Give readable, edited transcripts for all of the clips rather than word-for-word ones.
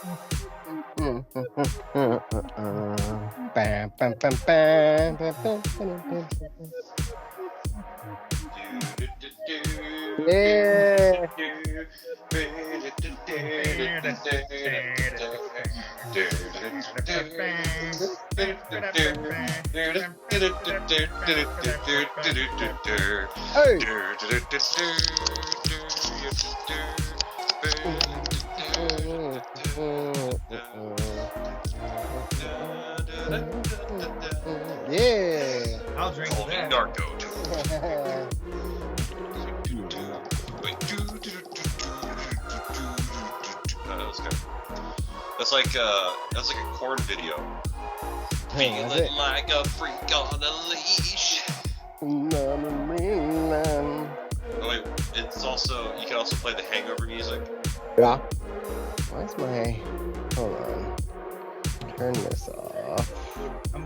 Yeah. Hey. Yeah. I'll drink to that. Narco. That's like a corn video. Feeling like a freak on a leash. Oh wait, it's also, you can also play the Hangover music. Yeah. Why's my... Hold on. Turn this off.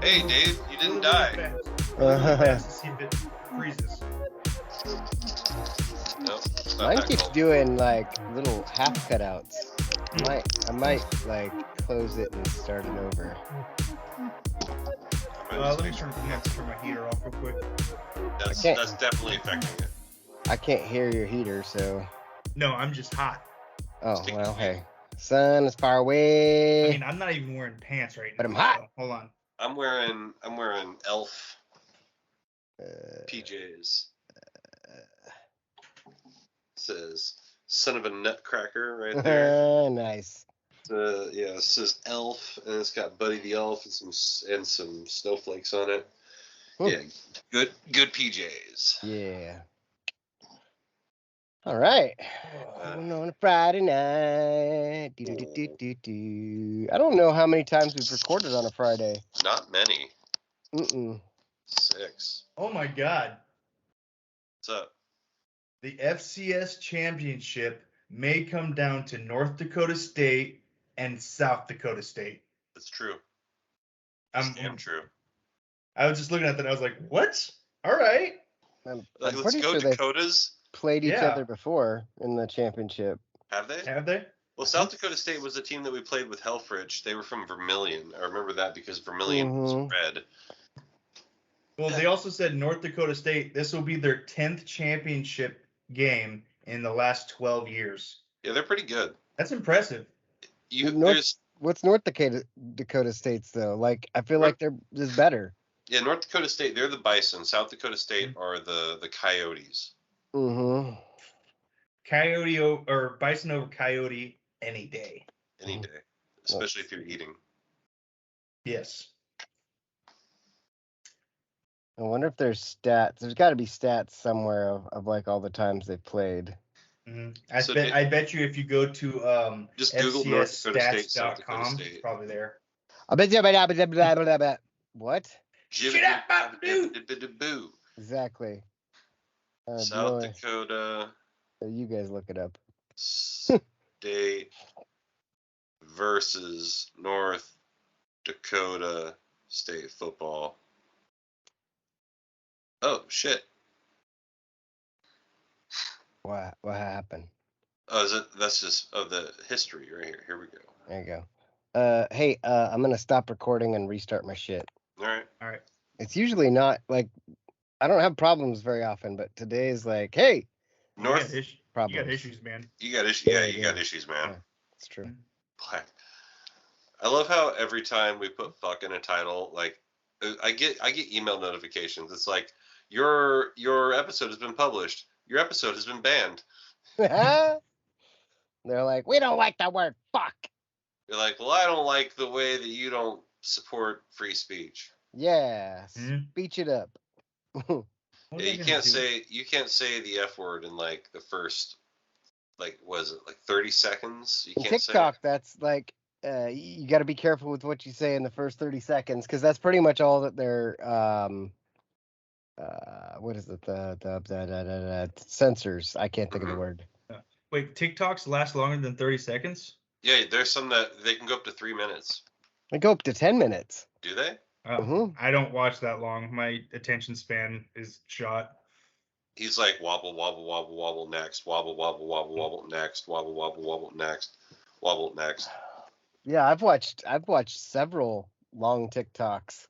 Hey Dave, you didn't die. To see if it freezes. Nope, it's not Mine that keeps cold. doing like little half cutouts. I might like close it and start it over. Let me turn my heater off real quick. That's definitely affecting it. I can't hear your heater, so... No, I'm just hot. Oh, well, hey. Sun is far away. I mean, I'm not even wearing pants right now. But I'm hot. So, hold on. I'm wearing elf PJs. Says son of a nutcracker right there. Nice. Yeah, it says elf, and it's got Buddy the Elf and some snowflakes on it. Yeah, good PJs. Yeah. All right. On a Friday night. I don't know how many times we've recorded on a Friday. Not many. 6. Oh my God. What's up? The FCS championship may come down to North Dakota State and South Dakota State. That's true. That's damn true. I was just looking at that. I was like, what? All right. I'm Let's pretty go sure Dakotas. played each other before in the championship. Have they? Have they? Well, South Dakota State was the team that we played with Helfrich. They were from Vermilion. I remember that because Vermilion was red. Well, they also said North Dakota State, this will be their 10th championship game in the last 12 years. Yeah, they're pretty good. That's impressive. What's North Dakota State's, though? Like, I feel like they're just better. Yeah, North Dakota State, they're the Bison. South Dakota State are the Coyotes. Mm-hmm. Coyote or Bison over Coyote any day. Any day, especially if you're eating. Yes. I wonder if there's stats. There's got to be stats somewhere of like all the times they've played. Mm-hmm. I bet you if you go to just Google North Dakota State, South Dakota State. It's probably there. I bet you. What? Boo. Exactly. South Dakota. You guys look it up. State versus North Dakota State football. Oh shit! What happened? Oh, that's just the history right here. Here we go. There you go. Hey, I'm gonna stop recording and restart my shit. All right. It's usually not I don't have problems very often, but today is like, hey, North problems. You got issues, man. You got issues. Yeah, you got issues, man. Yeah, it's true. Black. I love how every time we put "fuck" in a title, like I get email notifications. It's like your episode has been published. Your episode has been banned. They're like, we don't like the word fuck. You're like, well, I don't like the way that you don't support free speech. Yeah, speech it up. Yeah, you can't say the F word in like the first, like, was it like 30 seconds? You can't TikTok, say that's like, you got to be careful with what you say in the first 30 seconds because that's pretty much all that they're what is it, the censors. I can't think of the word. Wait, TikToks last longer than 30 seconds? Yeah, there's some that they can go up to 3 minutes. They go up to 10 minutes. Do they? I don't watch that long. My attention span is shot. He's like wobble, wobble, wobble, wobble, next, wobble, wobble, wobble, wobble, next, wobble, wobble, wobble, next, wobble, next. Yeah, I've watched several long TikToks.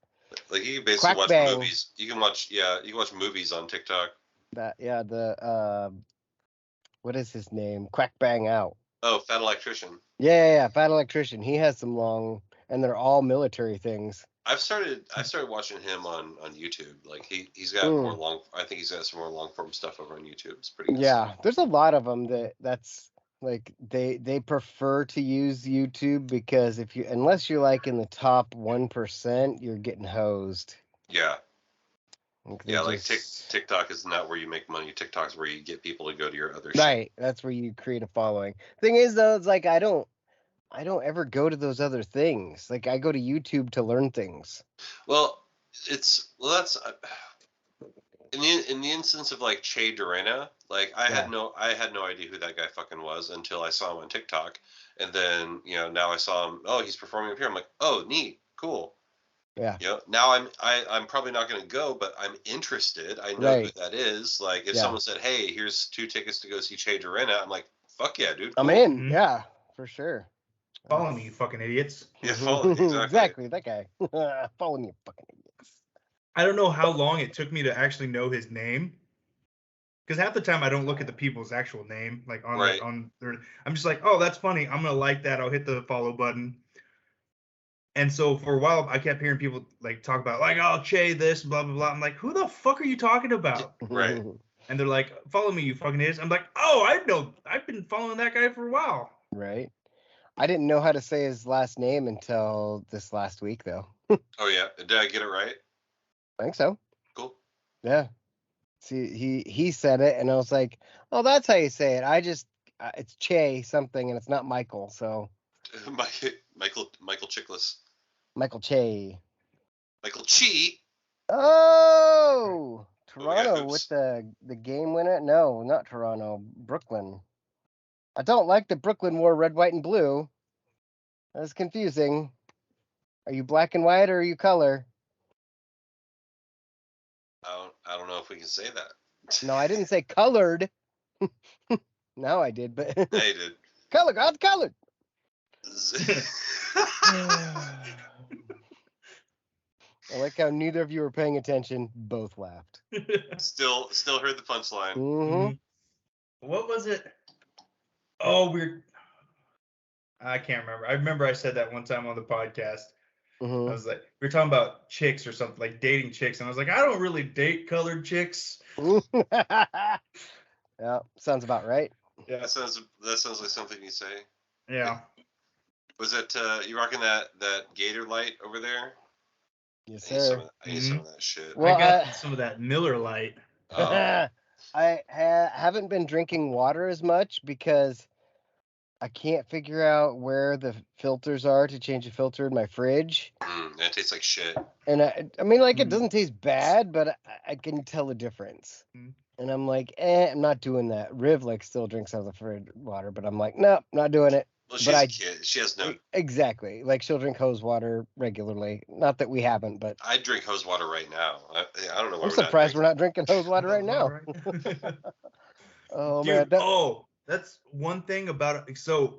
Like you can basically Quack watch Bang. movies. You can watch movies on TikTok. What is his name? Quack Bang Out. Oh, Fat Electrician. Yeah, Fat Electrician. He has some long, and they're all military things. I started watching him on YouTube. Like he's got more long. I think he's got some more long form stuff over on YouTube. It's pretty good. Yeah, Stuff. there's a lot of them that's like they prefer to use YouTube because unless you're like in the top 1%, you're getting hosed. Yeah. Like TikTok is not where you make money. TikTok's where you get people to go to your other shit. Right, that's where you create a following. Thing is though, it's like I don't ever go to those other things. Like I go to YouTube to learn things. Well, that's in the instance of like Che Durena, like I had no idea who that guy fucking was until I saw him on TikTok, and then now I saw him. Oh, he's performing up here. I'm like, oh, neat, cool. Yeah. Now I'm probably not going to go, but I'm interested. I know who that is. Like if someone said, hey, here's 2 tickets to go see Che Durena, I'm like, fuck yeah, dude. Cool. I'm in. Mm-hmm. Yeah, for sure. Follow me, you fucking idiots. Yeah, follow me. Exactly, that guy. Follow me, you fucking idiots. I don't know how long it took me to actually know his name. Because half the time I don't look at the people's actual name. Like on their, I'm just like, oh, that's funny. I'm going to like that. I'll hit the follow button. And so for a while, I kept hearing people like talk about like, oh, Che, this, blah, blah, blah. I'm like, who the fuck are you talking about? Right. And they're like, follow me, you fucking idiots. I'm like, oh, I know. I've been following that guy for a while. Right. I didn't know how to say his last name until this last week, though. Oh, yeah. Did I get it right? I think so. Cool. Yeah. See, he said it, and I was like, oh, that's how you say it. It's Che something, and it's not Michael, so. Michael Chiklis. Michael Che. Michael Chi. Oh, Toronto with the game winner. No, not Toronto. Brooklyn. I don't like that Brooklyn wore red, white, and blue. That's confusing. Are you black and white or are you color? I don't know if we can say that. No, I didn't say colored. Now I did, but. Yeah, you did. Color, God's colored. I like how neither of you were paying attention. Both laughed. Still heard the punchline. Mm-hmm. What was it? Oh, I can't remember. I remember I said that one time on the podcast. Mm-hmm. I was like, we were talking about chicks or something, like dating chicks, and I was like, I don't really date colored chicks. Yeah, sounds about right. Yeah, that sounds like something you say. Yeah. Was that you rocking that Gator light over there? Yes, sir. I need some of that shit. Well, I got some of that Miller Lite. Oh. I haven't been drinking water as much because I can't figure out where the filters are to change the filter in my fridge. That tastes like shit. And I mean, like, it doesn't taste bad, but I can tell the difference. And I'm like, I'm not doing that. Riv, like, still drinks out of the fridge water, but I'm like, nope, not doing it. Well, she's a kid. She has no... Exactly. Like, she'll drink hose water regularly. Not that we haven't, but... I drink hose water right now. I don't know why I'm surprised we're not drinking hose water right now. Oh, dude, man. That's one thing about it. So,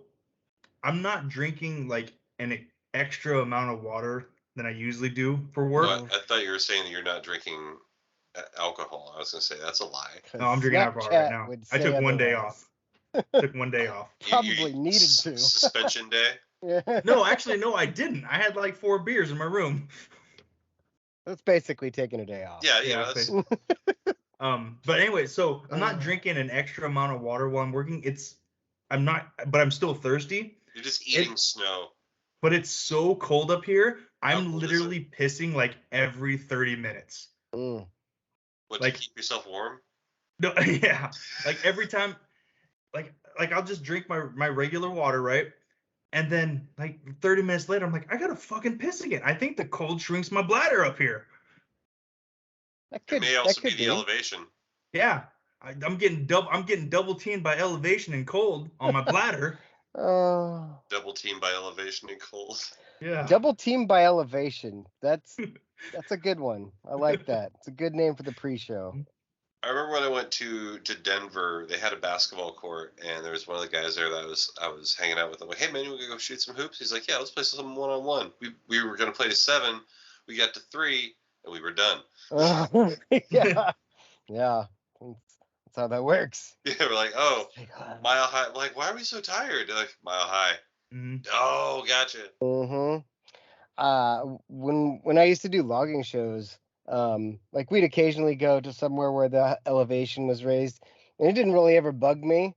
I'm not drinking, like, an extra amount of water than I usually do for work. What? I thought you were saying that you're not drinking alcohol. I was going to say, that's a lie. No, I'm drinking alcohol right now. I took one day off. Probably needed to. Suspension day? Yeah. No, actually, no, I didn't. I had like 4 beers in my room. That's basically taking a day off. Yeah. But anyway, so I'm not drinking an extra amount of water while I'm working. But I'm still thirsty. You're just eating snow. But it's so cold up here. I'm literally pissing like every 30 minutes. Mm. What, to keep yourself warm? No, yeah. Like every time, like I'll just drink my regular water, right? And then like 30 minutes later, I'm like, I gotta fucking piss again. I think the cold shrinks my bladder up here. It may also be the elevation. Yeah, I'm getting double teamed by elevation and cold on my bladder. Double teamed by elevation and cold. Yeah. Double teamed by elevation. That's a good one. I like that. It's a good name for the pre-show. I remember when I went to Denver, they had a basketball court, and there was one of the guys there that I was hanging out with. I'm like, hey man, you want to go shoot some hoops? He's like, yeah, let's play some 1-on-1. We were gonna play to 7, we got to 3, and we were done. Yeah. Yeah. That's how that works. Yeah, we're like, oh, Mile High. We're like, why are we so tired? They're like, Mile High. Mm-hmm. Oh, gotcha. When I used to do logging shows, like we'd occasionally go to somewhere where the elevation was raised, and it didn't really ever bug me.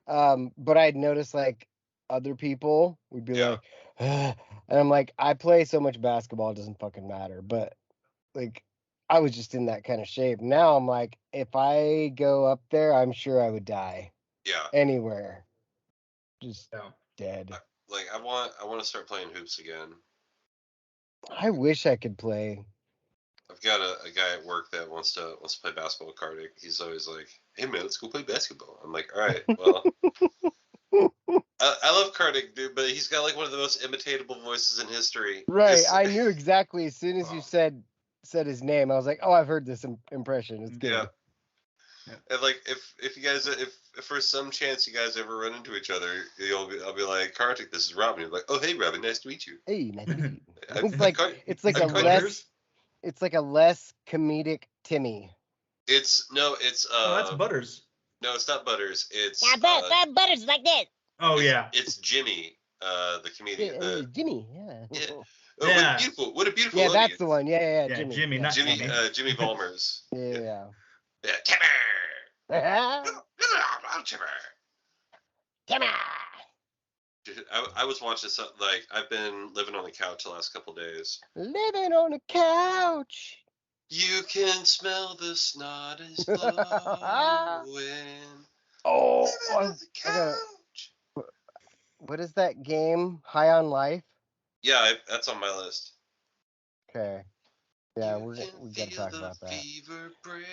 But I'd noticed like other people would be like, and I'm like, I play so much basketball, it doesn't fucking matter. But like, I was just in that kind of shape. Now I'm like, if I go up there, I'm sure I would die. Yeah. Anywhere. Just dead. Like I want to start playing hoops again. I wish I could play. I've got a guy at work that wants to play basketball with Kartik. He's always like, hey man, let's go play basketball. I'm like, all right, well. I love Kartik, dude, but he's got like one of the most imitatable voices in history. Right, I knew exactly as soon as you said his name. I was like, oh, I've heard this impression. It's good. Yeah. And like, if you guys, if for some chance you guys ever run into each other, I'll be like, Kartik, this is Robin. You're like, oh hey Robin, nice to meet you. Hey, nice to meet you. It's like a less comedic Timmy. It's that's Butters. No, it's not Butters. It's that Butters like that. Oh yeah. It's Jimmy, the comedian. Jimmy, yeah. Yeah. Oh, what a beautiful. Yeah, audience. That's the one. Yeah, Jimmy. Jimmy, not Jimmy. Timmy. Jimmy Ballmers. Yeah. Timmy. Timmy. Dude, I was watching something like I've been living on the couch the last couple days. Living on the couch. You can smell the snot is blowing. Oh, on the couch. What is that game? High on Life? Yeah, that's on my list. Okay. Yeah, we gotta talk about that. Break.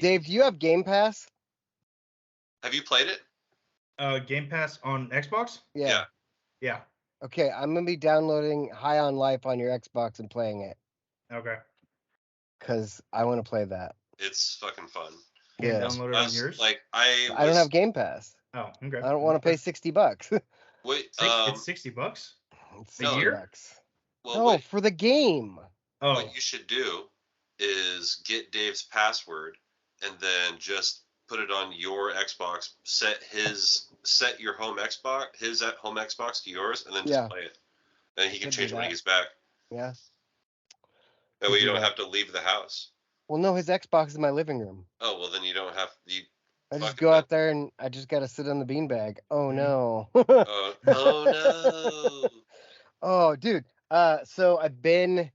Dave, do you have Game Pass? Have you played it? Game Pass on Xbox? Yeah. Okay, I'm gonna be downloading High on Life on your Xbox and playing it. Okay. Cause I want to play that. It's fucking fun. Yeah. Download it on yours? Like I don't have Game Pass. Oh, okay. I don't want to pay $60. Wait, it's $60. It's a year? Well, for the game. Oh. What you should do is get Dave's password and then just put it on your Xbox. Set your home Xbox, his at home Xbox to yours, and then just play it. And he can change it when he gets back. Yeah. That way you don't have to leave the house. Well, no, his Xbox is in my living room. Oh, well then you don't have I just go out there and I just gotta sit on the beanbag. Oh no. Oh no. Oh, dude. So I've been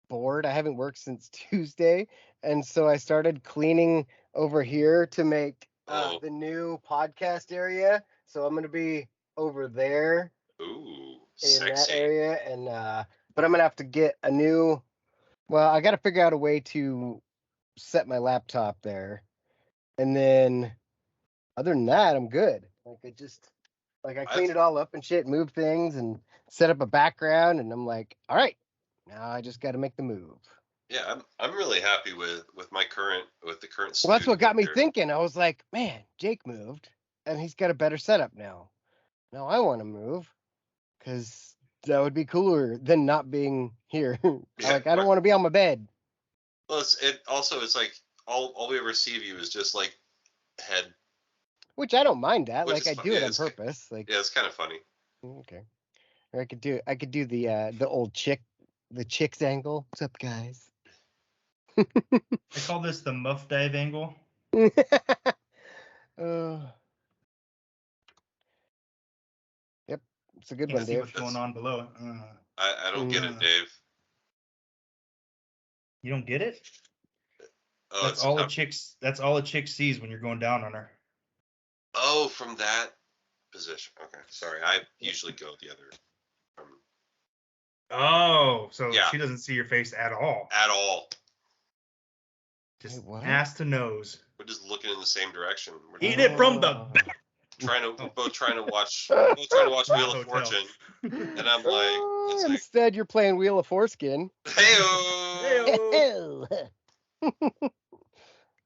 bored. I haven't worked since Tuesday, and so I started cleaning over here to make the new podcast area. So I'm gonna be over there. Ooh, in that area, and but I'm gonna have to get a new. Well, I got to figure out a way to set my laptop there, and then other than that, I'm good. I clean it all up and shit, move things, and set up a background, and I'm like, all right, now I just got to make the move. Yeah, I'm really happy with the current. Well, that's what got me thinking. I was like, man, Jake moved, and he's got a better setup now. Now I want to move, because that would be cooler than not being here. I don't want to be on my bed. Well, it's like all we ever see of you is just like head. Which I don't mind that. Like I do it on purpose. Like yeah, it's kind of funny. Okay. Or I could do the old chick's angle. What's up, guys? I call this the muff dive angle. Yep, it's a good one, Dave. See what's going on below. I don't get it, Dave. You don't get it? Oh, that's all a chick sees when you're going down on her. Oh, from that position. Okay, sorry. I usually go the other. Oh, so she doesn't see your face at all. At all. Just ass to nose. We're just looking in the same direction. Eat it from the back. We're both trying to watch Wheel of Fortune, and I'm like, instead you're playing Wheel of Foreskin. Hey-o.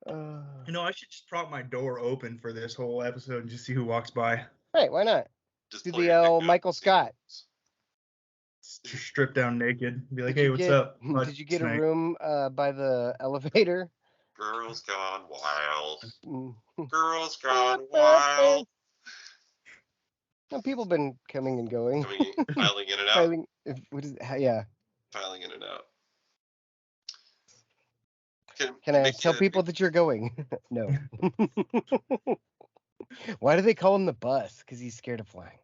I should just prop my door open for this whole episode and just see who walks by. Right, why not? Just Do pull the your dick out Michael and see Scott. Just strip down naked. Be like, Did hey, you what's get- up? Did you get a room by the elevator? Girls gone wild. Mm. Girls gone wild. No, people been coming and going. Filing in and out. What is yeah. Filing in and out. Can I tell people that you're going? No. Why do they call him the bus? Because he's scared of flying.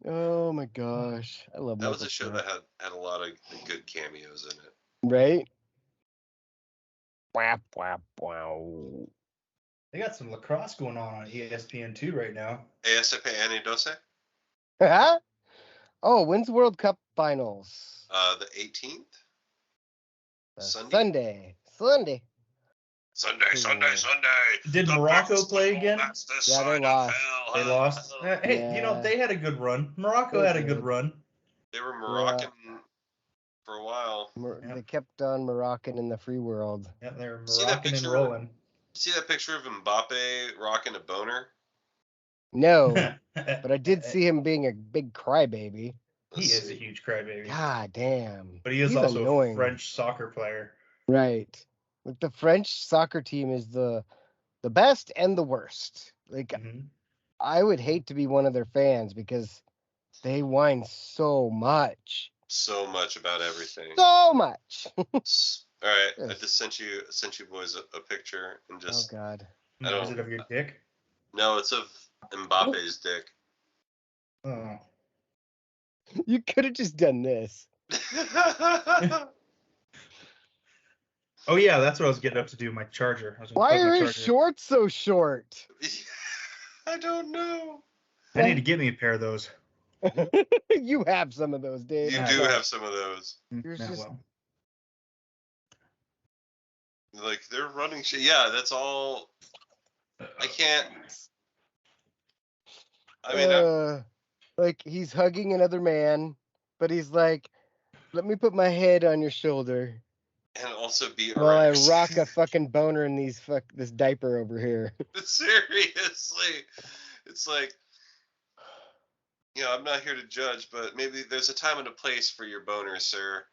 Oh my gosh, I love that was Michael a show Scott. that had a lot of good cameos in it. Right? Whap, whap, wow. They got some lacrosse going on ESPN2 right now. ASP Annie Dose? Huh? Oh, when's the World Cup finals? The 18th? Sunday. Sunday. Did Morocco play again? Yeah, they lost. They lost? Hey, Yeah. they had a good run. Morocco had a good run. They were Moroccan for a while. They kept on Moroccan in the free world. Yeah, they were Moroccan and rolling. See that picture of Mbappe rocking a boner? No, but I did see him being a big crybaby. He is a huge crybaby. God damn. But he is also annoying. a French soccer player. Right. Like the French soccer team is the best and the worst. Like I would hate to be one of their fans because they whine so much. So much about everything. So much. All right, I just sent you boys a picture and just. Oh God. Is it of your dick? No, it's of Mbappe's dick. Oh. You could have just done this. Oh yeah, that's what I was getting up to do. My charger. Why are his shorts so short? I don't know. I need to get me a pair of those. You have some of those, Dave. You do have some of those. You're just... Like they're running shit. Yeah, that's all. I can't. I mean, like he's hugging another man, but he's like, "Let me put my head on your shoulder." And also be while I rock a fucking boner in this diaper over here. Seriously, it's like, I'm not here to judge, but maybe there's a time and a place for your boner, sir.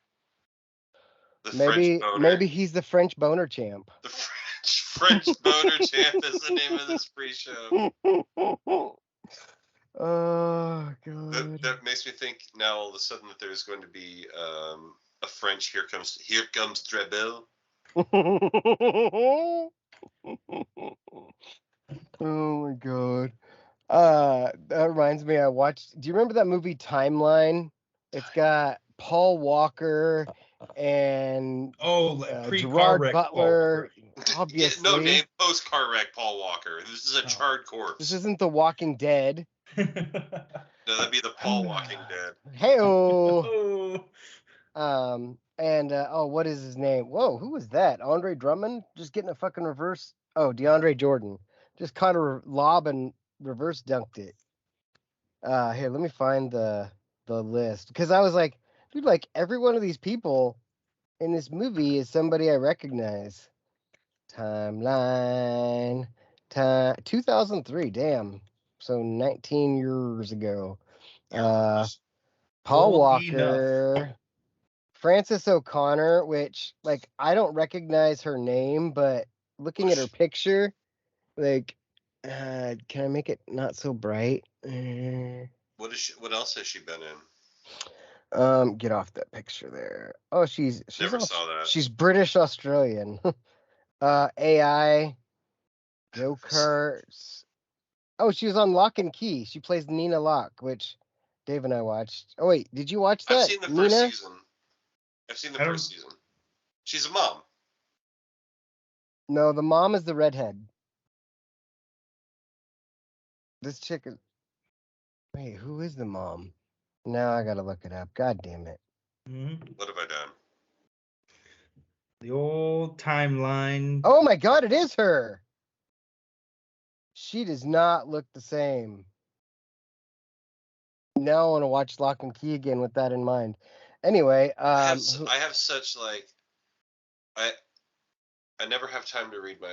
French boner. Maybe he's the French boner champ. The French boner champ is the name of this pre-show. Oh God. That makes me think now all of a sudden that there's going to be a French Here Comes Trebel. Oh my God. That reminds me, I watched. Do you remember that movie Timeline? It's got Paul Walker and Gerard Butler. Obviously, no name post car wreck. Paul Walker. This is a charred corpse. This isn't The Walking Dead. No, that'd be the Paul Walking Dead. Hey-oh. And what is his name? Whoa, who was that? Andre Drummond just getting a fucking reverse. Oh, DeAndre Jordan just caught a lob and reverse dunked it. Here, let me find the list because I was like, dude, like every one of these people in this movie is somebody I recognize. Timeline, 2003. Damn, so 19 years ago. Paul Walker. Frances O'Connor, which, like, I don't recognize her name, but looking at her picture, like, can I make it not so bright? What else has she been in? Get off that picture there. Oh, she's never saw that. She's British Australian. AI, go-karts. Oh, she was on Lock and Key. She plays Nina Locke, which Dave and I watched. Oh wait, did you watch that? I've seen the first season. I've seen the first season. She's a mom. No, the mom is the redhead. This chick is... Wait, who is the mom? Now I gotta look it up. God damn it. What have I done? The old Timeline. Oh my God, it is her. She does not look the same. Now I want to watch Lock and Key again with that in mind. Anyway, I have such like I never have time to read my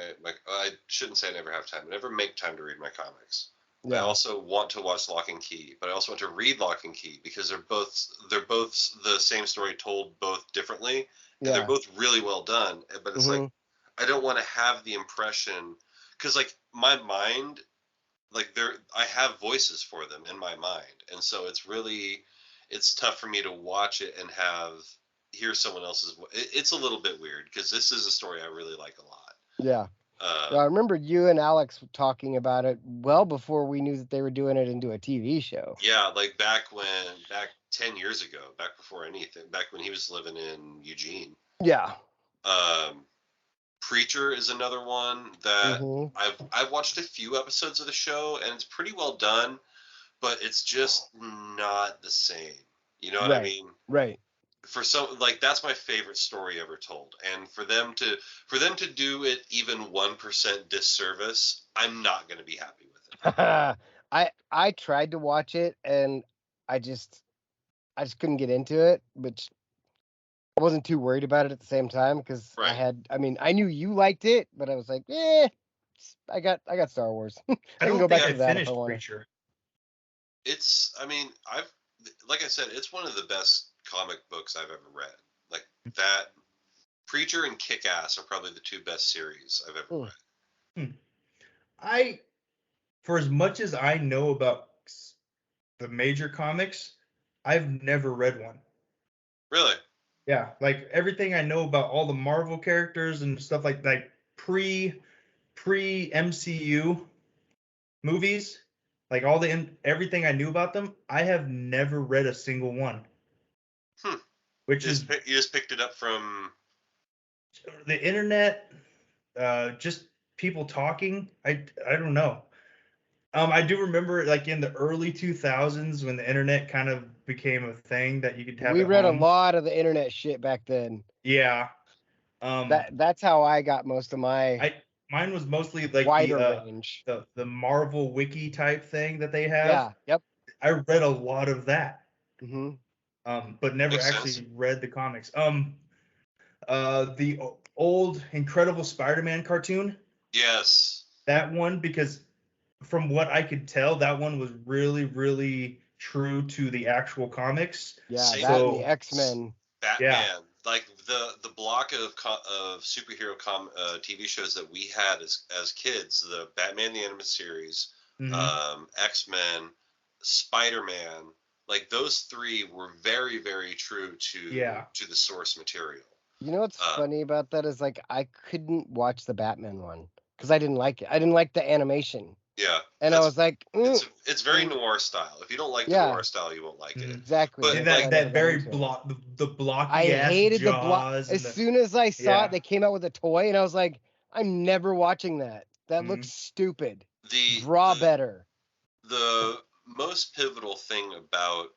I shouldn't say I never have time. I never make time to read my comics. Yeah. I also want to watch Lock and Key, but I also want to read Lock and Key because they're both the same story told both differently, and they're both really well done. But it's like I don't want to have the impression because like my mind, like I have voices for them in my mind, and so it's tough for me to watch it and hear someone else's. It's a little bit weird because this is a story I really like a lot. Yeah. I remember you and Alex talking about it well before we knew that they were doing it into a TV show. Yeah, like back 10 years ago, back before anything, back when he was living in Eugene. Yeah. Preacher is another one that I've watched a few episodes of the show and it's pretty well done, but it's just not the same. You know what I mean? Right. For some, like that's my favorite story ever told, and for them to do it even 1% disservice, I'm not going to be happy with it. I tried to watch it and I just couldn't get into it, which I wasn't too worried about it at the same time because I knew you liked it, but I was like, I got Star Wars. I can go back to that if I want. Preacher. Like I said, it's one of the best comic books I've ever read. Like that, Preacher and Kick-Ass are probably the two best series I've ever read. For as much as I know about the major comics, I've never read one. Really? Yeah, like everything I know about all the Marvel characters and stuff like pre MCU movies, like everything I knew about them, I have never read a single one. You just picked it up from the internet, just people talking. I don't know. I do remember like in the early 2000s when the internet kind of became a thing that you could have. We read a lot of the internet shit back then. Yeah. That's how I got most of mine was mostly like wider range. The Marvel wiki type thing that they have. Yeah. Yep. I read a lot of that. But never Makes actually sense. read the comics. The old Incredible Spider-Man cartoon. Yes. That one, because from what I could tell, that one was really, really true to the actual comics. Yeah, and the X-Men. Batman, like the block of superhero TV shows that we had as kids, the Batman the Animated Series, X-Men, Spider-Man, like those three were very, very true to the source material. You know what's funny about that is like I couldn't watch the Batman one because I didn't like it. I didn't like the animation. Yeah. And I was like, it's very noir style. If you don't like the noir style, you won't like it. Exactly. But that very the blocky I hated jaws the block. As soon as I saw it, they came out with a toy, and I was like, I'm never watching that. That looks stupid. Draw better. The most pivotal thing about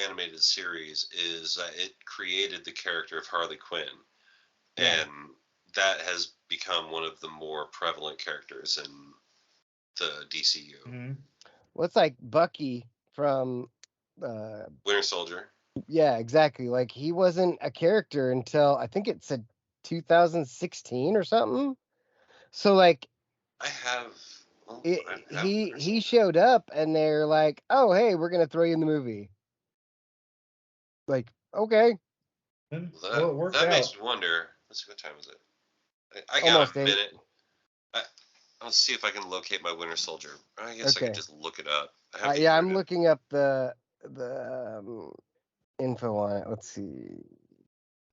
animated series is that it created the character of Harley Quinn, and that has become one of the more prevalent characters in the DCU. Well, it's like Bucky from Winter Soldier. Yeah, exactly. Like he wasn't a character until I think it said 2016 or something. So like he showed up and they're like, "Oh, hey, we're going to throw you in the movie." Like, okay. That makes me wonder. Let's see, what time is it? I got a minute. I'll see if I can locate my Winter Soldier. I guess I can just look it up. I'm looking up the info on it. Let's see.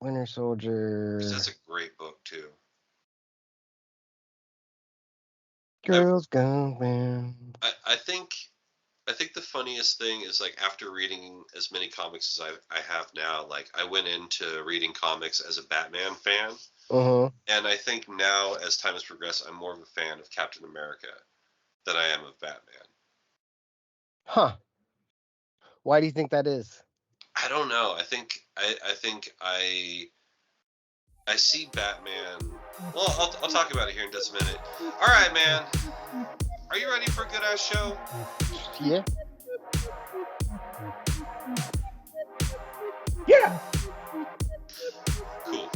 Winter Soldier. That's a great book too. Girls Gone Wild. I think the funniest thing is like after reading as many comics as I have now, like I went into reading comics as a Batman fan. And I think now, as time has progressed, I'm more of a fan of Captain America than I am of Batman. Huh. Why do you think that is? I don't know. I think I see Batman. Well, I'll talk about it here in just a minute. All right, man. Are you ready for a good ass show? Yeah. Cool.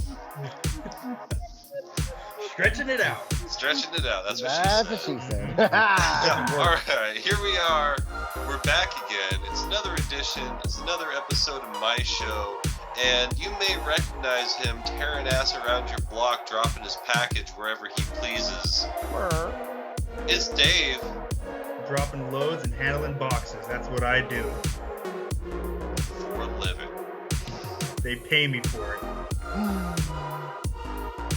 Stretching it out. Stretching it out. That's what she said. All right, here we are. We're back again. It's another edition. It's another episode of my show. And you may recognize him tearing ass around your block, dropping his package wherever he pleases. It's Dave. Dropping loads and handling boxes. That's what I do. For a living. They pay me for it.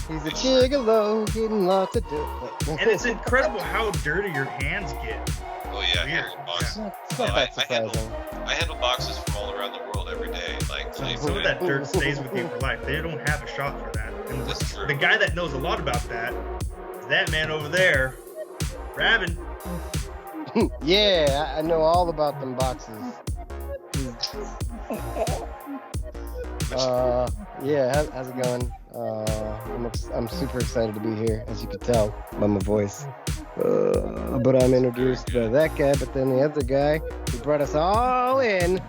He's a gigolo, getting lots of dirt. And it's incredible how dirty your hands get. Oh yeah, here boxes. I handle boxes from all around the world every day. Like some of that dirt stays with you for life. They don't have a shot for that. And that's true. The guy that knows a lot about that is that man over there, Rabin. Yeah, I know all about them boxes. Yeah, how's it going? I'm super excited to be here, as you can tell by my voice. But I'm introduced by that guy, but then the other guy who brought us all in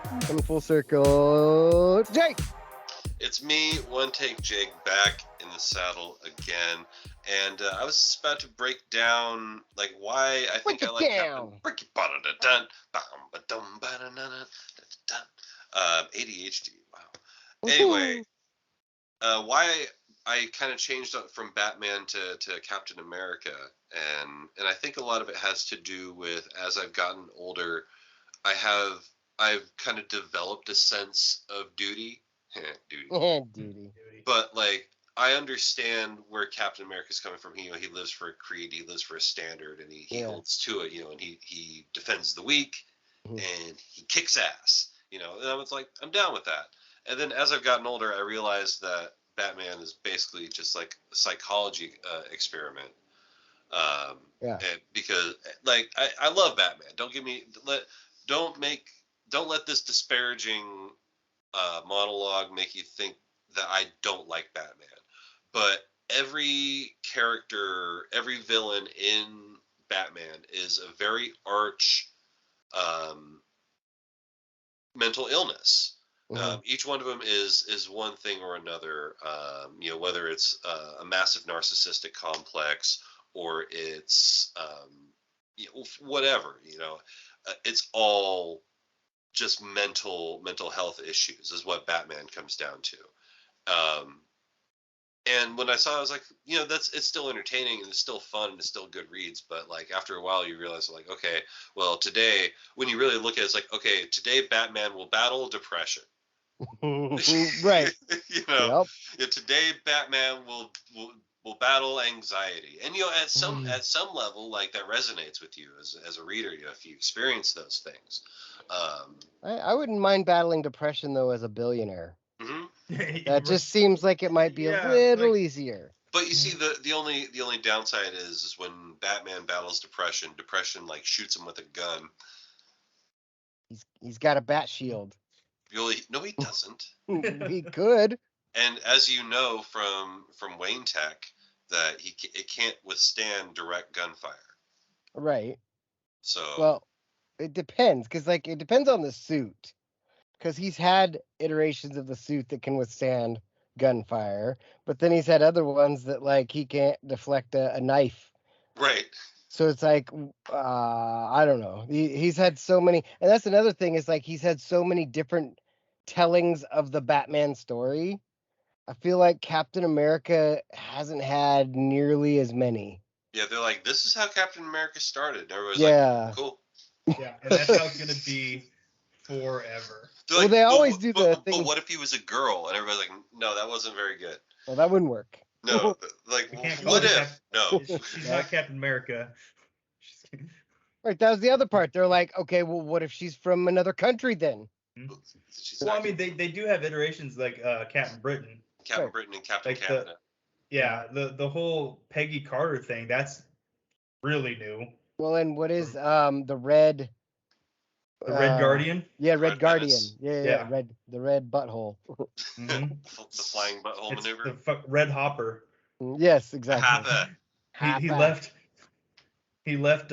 full circle. It's Jake! It's me, One Take Jake, back in the saddle again. And I was just about to break down like why I think I like ADHD. Wow. Anyway, why I kind of changed up from Batman to Captain America, and I think a lot of it has to do with as I've gotten older, I've kind of developed a sense of duty. Duty. But like I understand where Captain America's coming from. He lives for a creed, he lives for a standard, and he holds to it. And he defends the weak, and he kicks ass. And I was like, I'm down with that. And then as I've gotten older, I realized that Batman is basically just like a psychology experiment. And because like I love Batman. Don't let this disparaging monologue make you think that I don't like Batman. But every character, every villain in Batman is a very arch mental illness. Each one of them is one thing or another. Whether it's a massive narcissistic complex or it's whatever. It's all just mental health issues is what Batman comes down to. And when I saw it, I was like, it's still entertaining and it's still fun and it's still good reads. But like after a while, you realize like, okay, well today, when you really look at it, it's like, okay, today Batman will battle depression. Right. Today Batman will battle anxiety, and at some level, like that resonates with you as a reader. If you experience those things, I wouldn't mind battling depression though as a billionaire. Mm-hmm. That just seems like it might be a little easier. But you see, the only downside is when Batman battles depression like shoots him with a gun. He's got a bat shield. No, he doesn't. He could. And as you know from Wayne Tech, that it can't withstand direct gunfire. Right. So. Well, it depends, because it depends on the suit. Because he's had iterations of the suit that can withstand gunfire, but then he's had other ones that he can't deflect a knife. Right. So it's like, I don't know. He's had so many, and that's another thing is he's had so many different tellings of the Batman story. I feel like Captain America hasn't had nearly as many. Yeah, they're like, this is how Captain America started. Everybody's like, cool. Yeah, and that's how it's going to be forever. Like, well, they always do the thing. But what if he was a girl? And everybody's like, no, that wasn't very good. Well, that wouldn't work. No, what if? No. She's not Captain America. Right, that was the other part. They're like, okay, well, what if she's from another country then? Well, I mean, they do have iterations like Captain Britain. Captain Britain and Captain Canada. The whole Peggy Carter thing, that's really new. Well, and what is the Red... The Red Guardian? Yeah, Red Guardian. Yeah. The red butthole. Mm-hmm. The flying butthole maneuver. The Red Hopper. Yes, exactly. He left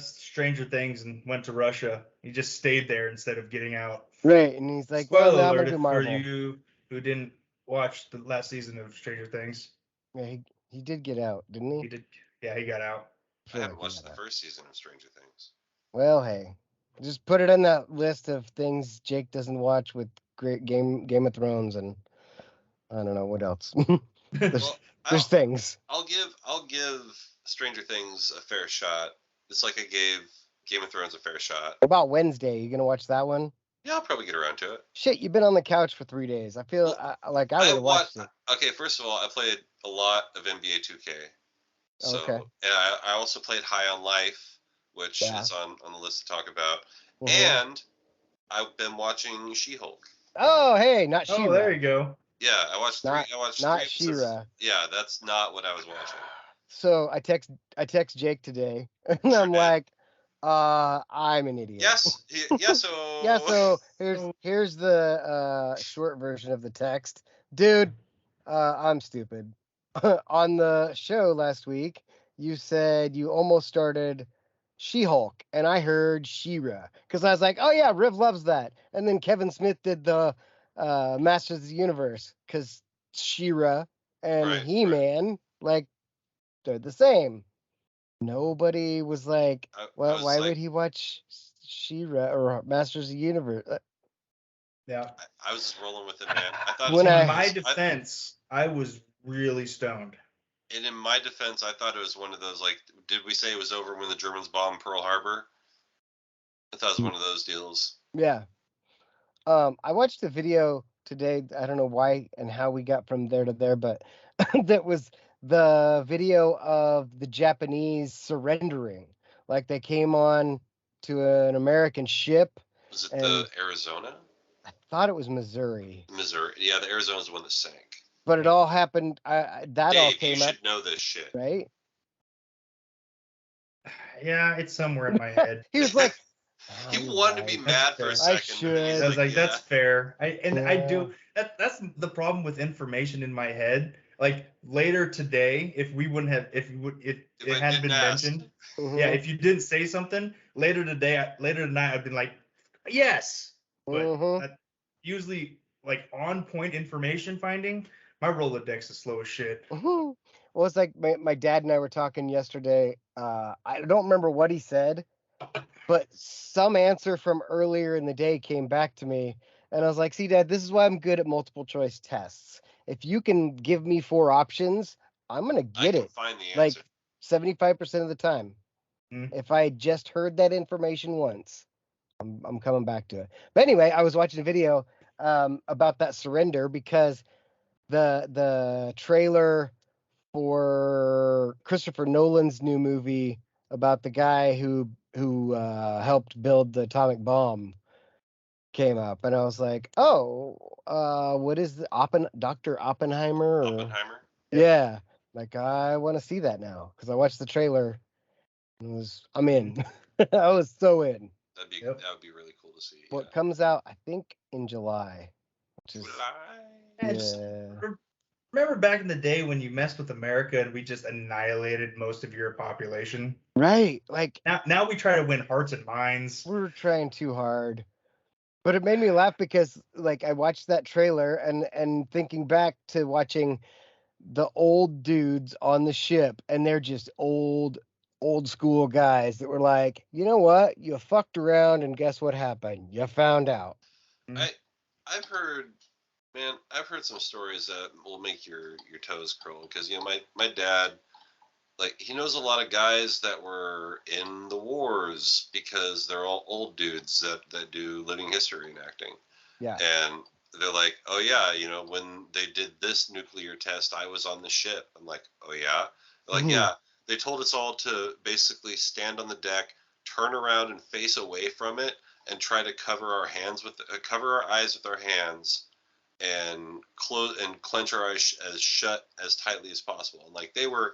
Stranger Things and went to Russia. He just stayed there instead of getting out. Right, and he's like, spoiler alert for you who didn't watch the last season of Stranger Things. Yeah, he did get out, didn't he? He did. Yeah, he got out. I haven't watched the first season of Stranger Things. Well, hey, just put it on that list of things Jake doesn't watch with great Game of Thrones, and I don't know what else. there's things. I'll give Stranger Things a fair shot. It's like I gave Game of Thrones a fair shot. What about Wednesday? You gonna watch that one? Yeah, I'll probably get around to it. Shit, you've been on the couch for 3 days. I feel like I would have watched it. Okay, first of all, I played a lot of NBA 2K. So, okay. And I also played High on Life, which is on the list to talk about. Mm-hmm. And I've been watching She-Hulk. Oh, hey, not She-Ra. Oh, there you go. Yeah, I watched three not episodes. She-Ra. Yeah, that's not what I was watching. So I text Jake today, and I'm like, I'm an idiot. Yes. So here's the short version of the text. Dude, I'm stupid. On the show last week, you said you almost started She-Hulk, and I heard She-Ra because I was like, oh yeah, Riv loves that. And then Kevin Smith did the Masters of the Universe because She-Ra and He-Man, like, they're the same. Nobody was like, well, why would he watch She-Ra or Masters of the Universe? Yeah. I was just rolling with it, man. I thought in my defense, I was really stoned. And in my defense, I thought it was one of those, like, did we say it was over when the Germans bombed Pearl Harbor? I thought it was one of those deals. Yeah. I watched the video today. I don't know why and how we got from there to there, but that was the video of the Japanese surrendering. Like they came on to an American ship. Was it the Arizona? I thought it was Missouri. Missouri. Yeah, the Arizona's the one that sank. But it all happened. Dave, all came you should up, know this shit, right? Yeah, it's somewhere in my head. He was like, he wanted to be mad for a second. I should. I was like, that's fair. I do. That's the problem with information in my head. Like later today, if we wouldn't have, if it hadn't been mentioned, yeah, if you didn't say something later tonight, I'd been like, yes. But usually, like on point information finding, my Rolodex is slow as shit. Well, it's like my dad and I were talking yesterday. I don't remember what he said, but some answer from earlier in the day came back to me. And I was like, see, Dad, this is why I'm good at multiple choice tests. If you can give me 4 options, I'm going to get it. Find the answer. Like 75% of the time. If I just heard that information once, I'm coming back to it. But anyway, I was watching a video about that surrender because the trailer for Christopher Nolan's new movie about the guy who helped build the atomic bomb came up, and I was like, oh, what is the Dr. Oppenheimer? Oppenheimer? Yeah, like I want to see that now because I watched the trailer. I'm in. I was so in. That would be really cool to see. Well, it comes out, I think, in July. Remember back in the day when you messed with America and we just annihilated most of your population? Right. Like now we try to win hearts and minds. We're trying too hard. But it made me laugh because like I watched that trailer and thinking back to watching the old dudes on the ship, and they're just old school guys that were like, you know what? You fucked around and guess what happened? You found out. I've heard some stories that will make your toes curl because my dad, like, he knows a lot of guys that were in the wars because they're all old dudes that do living history enacting. Yeah. And they're like, oh yeah, when they did this nuclear test, I was on the ship. I'm like, oh yeah? They're like, yeah. They told us all to basically stand on the deck, turn around and face away from it, and try to cover our eyes with our hands, and clench our eyes as shut as tightly as possible. And like they were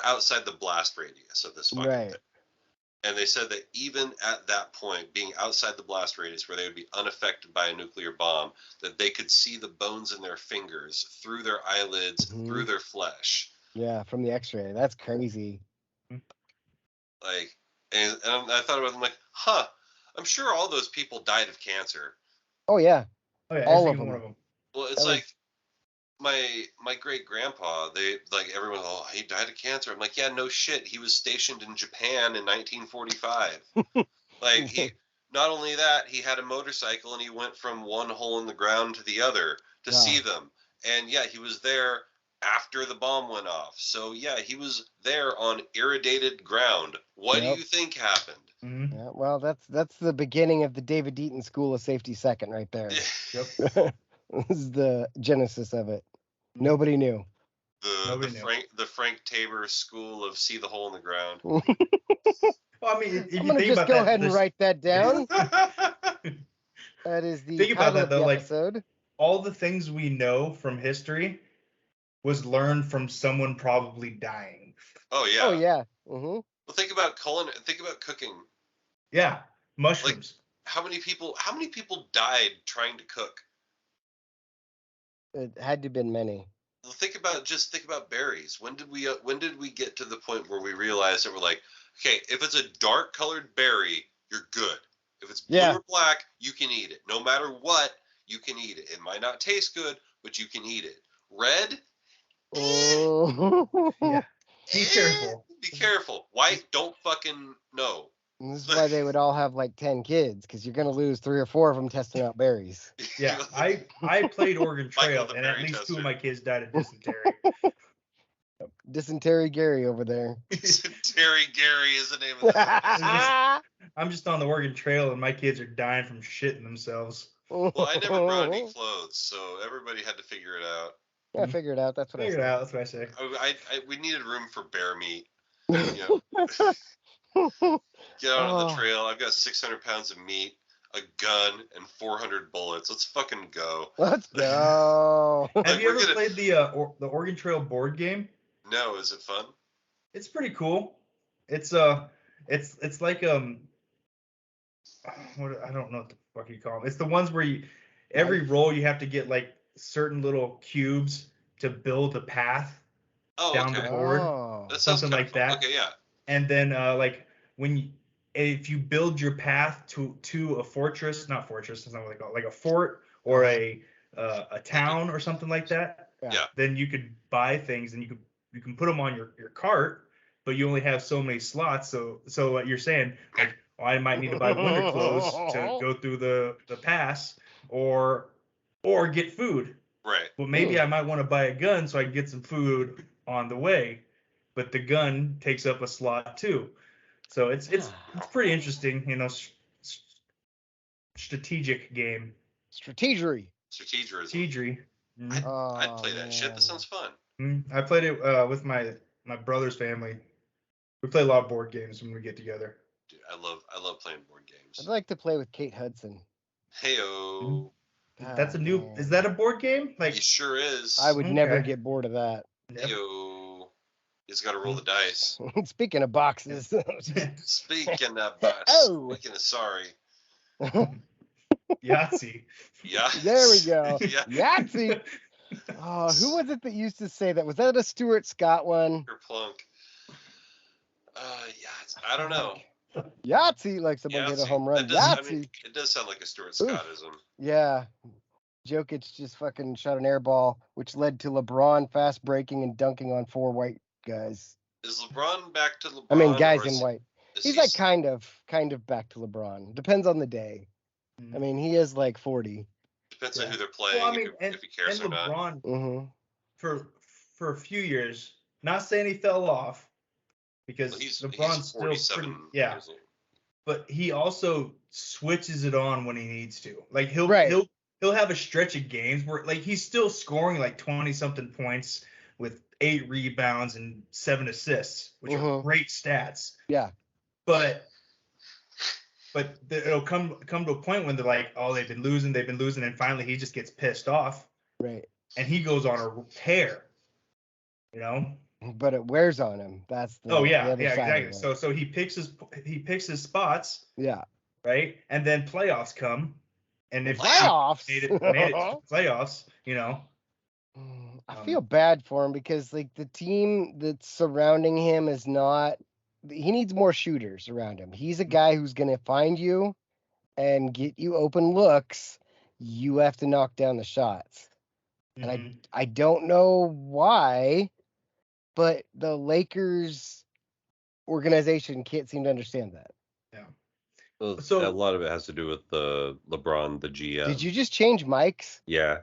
outside the blast radius of this fucking thing. And they said that even at that point, being outside the blast radius where they would be unaffected by a nuclear bomb, that they could see the bones in their fingers, through their eyelids, through their flesh. Yeah, from the x-ray. That's crazy. Like, and I thought about it, I'm like, huh, I'm sure all those people died of cancer. Oh, yeah. Oh, yeah, all of them. Well, it's like, my great grandpa, they like everyone. Oh, he died of cancer. I'm like, yeah, no shit. He was stationed in Japan in 1945. Like he. Not only that, he had a motorcycle and he went from one hole in the ground to the other to see them. And yeah, he was there after the bomb went off. So yeah, he was there on irradiated ground. What do you think happened? Mm-hmm. Yeah, well, that's the beginning of the David Deaton School of Safety Second right there. Yep. This is the genesis of it. Nobody knew. The Frank Tabor School of See the Hole in the Ground. Well, I mean, if I'm you gonna think just about go that, ahead and write that down. That is the think about title that of the though, like episode. all the things we know from history was learned from someone probably dying. Oh yeah. Oh yeah. Mm-hmm. Well, think about cooking. Yeah, mushrooms. Like, how many people died trying to cook? It had to have been many. Well, think about berries. When did we get to the point where we realized that we're like, okay, if it's a dark colored berry, you're good. If it's blue or black, you can eat it. No matter what, you can eat it. It might not taste good, but you can eat it. Red? Yeah. Be careful. Be careful. White, don't fucking know. And this is why they would all have like 10 kids, because you're gonna lose 3 or 4 of them testing out berries. Yeah, I played Oregon Trail, and at least 2 of my kids died of dysentery. Dysentery Gary over there. Dysentery Gary is the name of that. I'm just on the Oregon Trail, and my kids are dying from shitting themselves. Well, I never brought any clothes, so everybody had to figure it out. Yeah, figure it out. That's what I said. That's what I say. We needed room for bear meat. You know. Get out on the trail. I've got 600 pounds of meat, a gun, and 400 bullets. Let's fucking go. Let's go. Have you ever played the Oregon Trail board game? No. Is it fun? It's pretty cool. It's like I don't know what the fuck you call them. It's the ones where every roll you have to get like certain little cubes to build a path down the board. That something like that. Okay, yeah. And then if you build your path to a fortress, not fortress, it's not what they call it, like a fort or a town or something like that. Yeah. Then you could buy things and you can put them on your cart, but you only have so many slots. So what you're saying, like, I might need to buy winter clothes to go through the pass or get food. Right. Well, maybe I might want to buy a gun so I can get some food on the way, but the gun takes up a slot too. So it's pretty interesting, strategic game. Strategery. Strategery. I'd play that shit. That sounds fun. I played it with my brother's family. We play a lot of board games when we get together. Dude, I love playing board games. I'd like to play with Kate Hudson. Heyo. That's a new. Is that a board game? Like, it sure is. I would never get bored of that. Heyo. Just got to roll the dice. Speaking of boxes. Speaking of sorry. Yahtzee. Yeah. There we go. Yeah. Yahtzee. Oh, who was it that used to say that? Was that a Stuart Scott one? Plunk. I don't know. Yahtzee, like someone hit a home run. Yahtzee. It does sound like a Stuart Scottism. Yeah. Jokic just fucking shot an air ball, which led to LeBron fast breaking and dunking on 4 white guys. Is LeBron back to LeBron? I mean, guys in white. He's like kind of back to LeBron. Depends on the day. I mean, he is like 40. Depends on who they're playing. Well, I mean, if he cares or LeBron, not. For a few years, not saying he fell off, because LeBron's still pretty, years old. But he also switches it on when he needs to. Like he'll have a stretch of games where like he's still scoring like 20 something points with 8 rebounds and 7 assists, which are great stats. Yeah. But it'll come to a point when they're like, oh, they've been losing, and finally he just gets pissed off. Right. And he goes on a tear. But it wears on him. That's the exactly. So he picks his spots. Yeah. Right. And then playoffs come. And if playoffs made it to the playoffs, I feel bad for him because like the team that's surrounding him is not. He needs more shooters around him. He's a guy who's gonna find you and get you open looks. You have to knock down the shots. And I don't know why, but the Lakers organization can't seem to understand that. Yeah. Well, So a lot of it has to do with the LeBron, the GM. Did you just change mics? Yeah.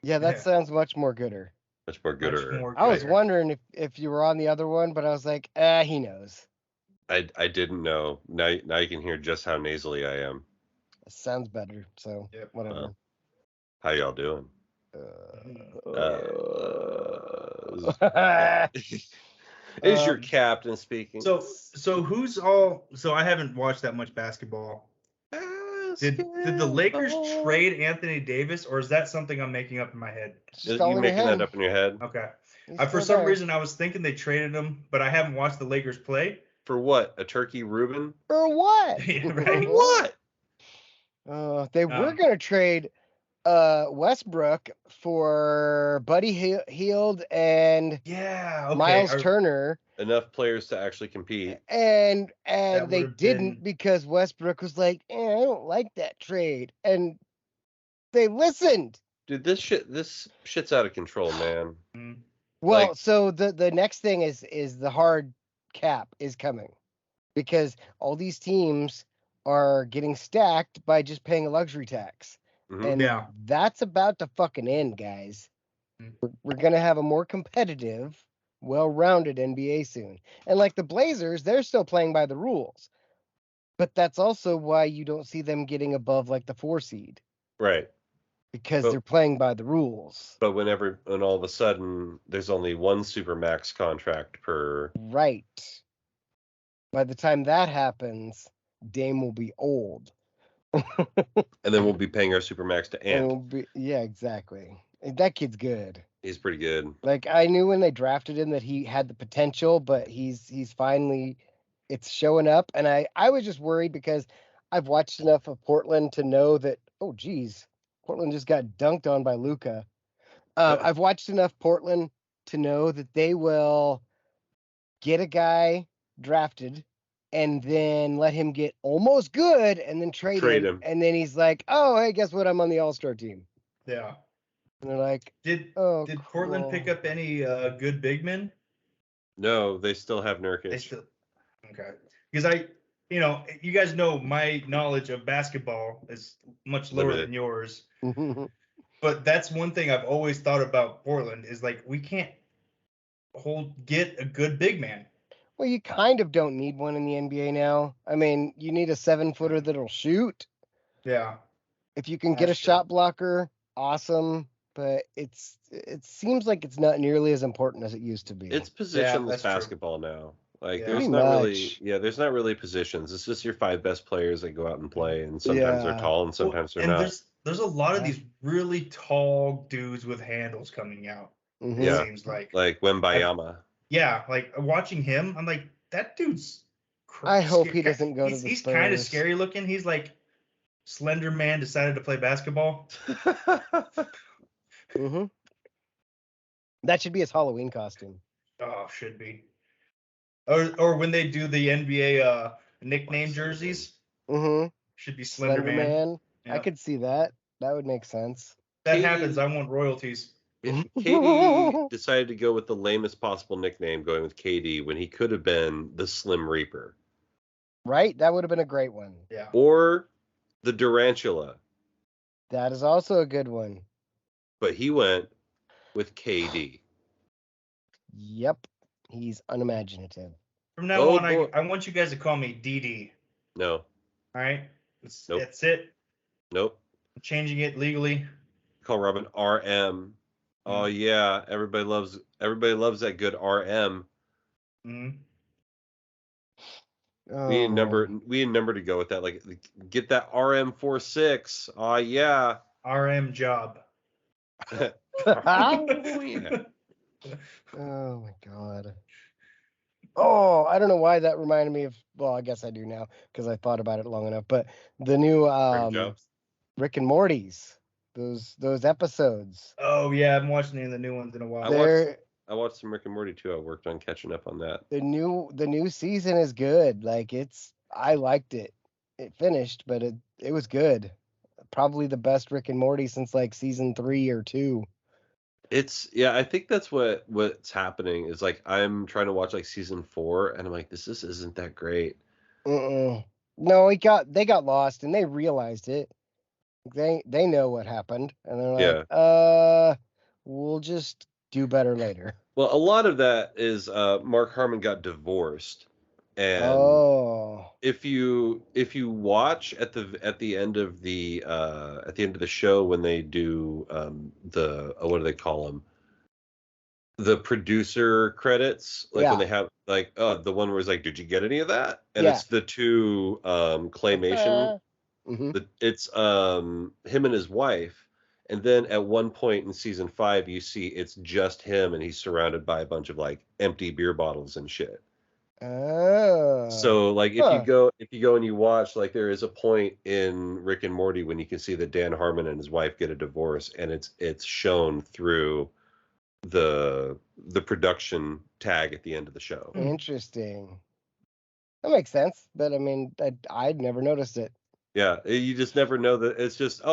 Yeah, that sounds much more gooder. Much more gooder. I was wondering if you were on the other one, but I was like, he knows. I didn't know. Now you can hear just how nasally I am. It sounds better, so whatever. How y'all doing? Is your captain speaking? So who's all? So I haven't watched that much basketball. Did the Lakers trade Anthony Davis, or is that something I'm making up in my head? You making that up in your head? Okay. For some reason, I was thinking they traded him, but I haven't watched the Lakers play. For what? A turkey Reuben? For what? Yeah, right. For what? They were gonna trade Westbrook for Buddy Hield and Miles Turner. Enough players to actually compete. And they didn't because Westbrook was like, I don't like that trade. And they listened. Dude, this shit's out of control, man. Well, so the next thing is the hard cap is coming because all these teams are getting stacked by just paying a luxury tax. Mm-hmm. And that's about to fucking end, guys. We're going to have a more competitive, well-rounded NBA soon. And like the Blazers, they're still playing by the rules. But that's also why you don't see them getting above like the 4 seed. Right. Because they're playing by the rules. But when all of a sudden there's only one Supermax contract per. Right. By the time that happens, Dame will be old. And then we'll be paying our Supermax to Ant. Yeah, exactly. That kid's good. He's pretty good. Like I knew when they drafted him that he had the potential, but he's finally it's showing up. And I was just worried because I've watched enough of Portland to know that Portland just got dunked on by Luka. I've watched enough Portland to know that they will get a guy drafted and then let him get almost good and then trade him. And then he's like, oh, hey, guess what? I'm on the All-Star team. Yeah. And they're like, did Portland pick up any good big men? No, they still have Nurkic. Okay. Because you guys know my knowledge of basketball is much lower than yours. But that's one thing I've always thought about Portland is like we can't get a good big man. Well, you kind of don't need one in the NBA now. I mean, you need a 7-footer that'll shoot. Yeah. If you can get a shot blocker, awesome. But it seems like it's not nearly as important as it used to be. It's positionless basketball now. Like there's not really positions. It's just your 5 best players that go out and play, and sometimes they're tall and sometimes they're not. There's a lot of these really tall dudes with handles coming out. Mm-hmm. It seems like Wembayama. Like watching him, I'm like, that dude's I hope he doesn't go to the Spurs. He's kind of scary looking. He's like Slenderman decided to play basketball. Mm-hmm. That should be his Halloween costume. Oh, should be. Or when they do the NBA nickname jerseys, should be Slenderman. Yep. I could see that. That would make sense. That happens. I want royalties. KD decided to go with the lamest possible nickname, going with KD, when he could have been the Slim Reaper. Right? That would have been a great one. Yeah. Or the Durantula. That is also a good one. But he went with KD. Yep. He's unimaginative. From now on, I want you guys to call me DD. No. All right? Nope. That's it. Nope. I'm changing it legally. Call Robin RM. Oh yeah, everybody loves that good RM. Mm-hmm. We need a number to go with that. Like get that RM46. Oh yeah. RM job. Oh my god. Oh, I don't know why that reminded me of. Well, I guess I do now because I thought about it long enough. But the new Rick and Morty's. Those episodes. Oh yeah, I haven't watched any of the new ones in a while. I watched some Rick and Morty too. I worked on catching up on that. The new season is good. Like I liked it. It finished, but it was good. Probably the best Rick and Morty since like season 3 or 2. I think that's what's happening is like I'm trying to watch like season 4 and I'm like, this isn't that great. No, they got lost and they realized it. They know what happened and they're like, we'll just do better later. Well, a lot of that is Mark Harmon got divorced, and if you watch at the end of the show when they do what do they call them, the producer credits, like when they have like the one where it's like, did you get any of that? And it's the two claymation. It's him and his wife. And then at one point in season 5, you see it's just him, and he's surrounded by a bunch of like empty beer bottles and shit. So like if you go and you watch, like there is a point in Rick and Morty when you can see that Dan Harmon and his wife get a divorce, and it's shown through the production tag at the end of the show. Interesting. That makes sense, but I mean, I'd never noticed it. Yeah, you just never know that it's just, two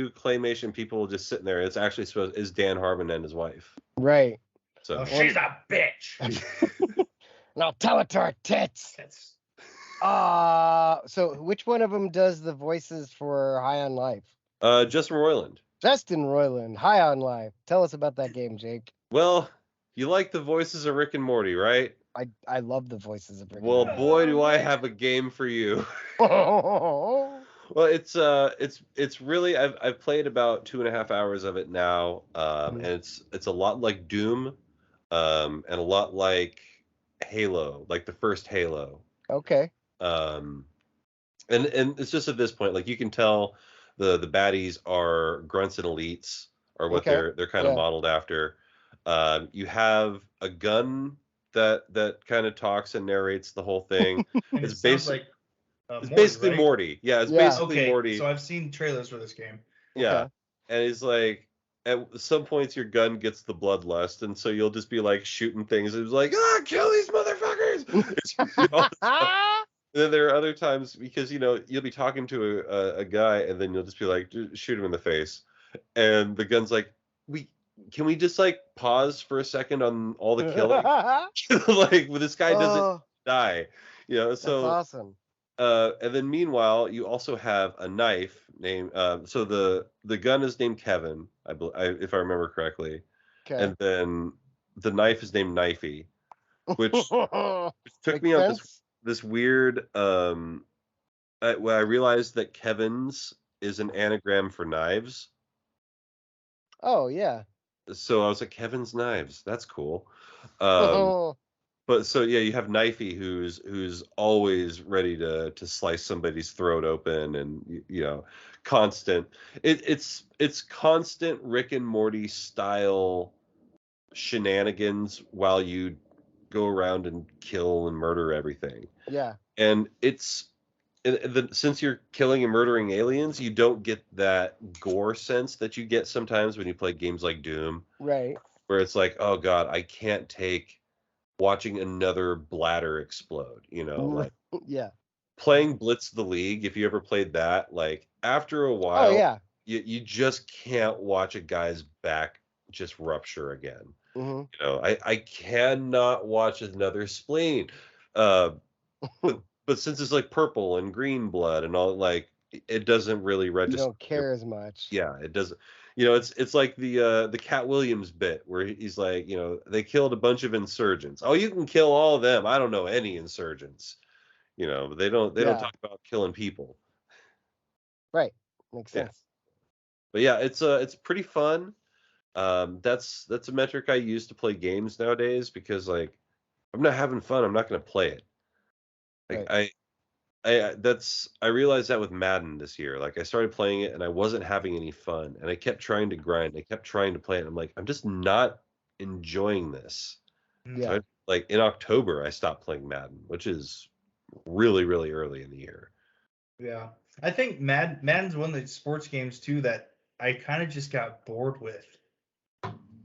claymation people just sitting there. It's actually is Dan Harmon and his wife. Right. So she's a bitch. And I'll tell it to her tits. So which one of them does the voices for High on Life? Justin Roiland. Justin Roiland, High on Life. Tell us about that game, Jake. Well, you like the voices of Rick and Morty, right? I love the voices of Rick. Well, boy, do I have a game for you. Well, it's really I've played about 2.5 hours of it now, and it's a lot like Doom, and a lot like Halo, like the first Halo. Okay. And it's just at this point, like you can tell the baddies are grunts and elites, or what they're kind of modeled after. You have a gun that kind of talks and narrates the whole thing. It's basically Morty, basically right? Morty. Yeah, it's basically Morty. So I've seen trailers for this game. Yeah. And he's like, at some points your gun gets the bloodlust, and so you'll just be like shooting things. It's like, kill these motherfuckers. And then there are other times because you'll be talking to a guy, and then you'll just be like, shoot him in the face, and the gun's like, can we just like pause for a second on all the killing? Like this guy doesn't die, So that's awesome. And then meanwhile, you also have a knife named. So the gun is named Kevin, if I remember correctly. Okay. And then the knife is named Knifey, which took me on this weird. I realized that Kevin's is an anagram for knives. Oh yeah. So I was like, Kevin's knives. That's cool. But so you have Knifey who's always ready to slice somebody's throat open, and constant. It's constant Rick and Morty style shenanigans while you go around and kill and murder everything. Yeah. And since you're killing and murdering aliens, you don't get that gore sense that you get sometimes when you play games like Doom. Right. Where it's like, oh God, I can't take watching another bladder explode, like playing Blitz the League. If you ever played that, like after a while, you just can't watch a guy's back just rupture again. I cannot watch another spleen. But since it's like purple and green blood and all, like it doesn't really register. You don't care as much. Yeah, it doesn't. It's like the Cat Williams bit where he's like, they killed a bunch of insurgents. Oh, you can kill all of them. I don't know any insurgents. But they don't talk about killing people. Right. Makes sense. But yeah, it's pretty fun. That's a metric I use to play games nowadays, because like I'm not having fun, I'm not going to play it. Like right. I realized that with Madden this year. Like I started playing it and I wasn't having any fun, and I kept trying to grind. I kept trying to play it. And I'm like, I'm just not enjoying this. Yeah. So like in October, I stopped playing Madden, which is really, really early in the year. Yeah, I think Madden's one of the sports games too that I kind of just got bored with.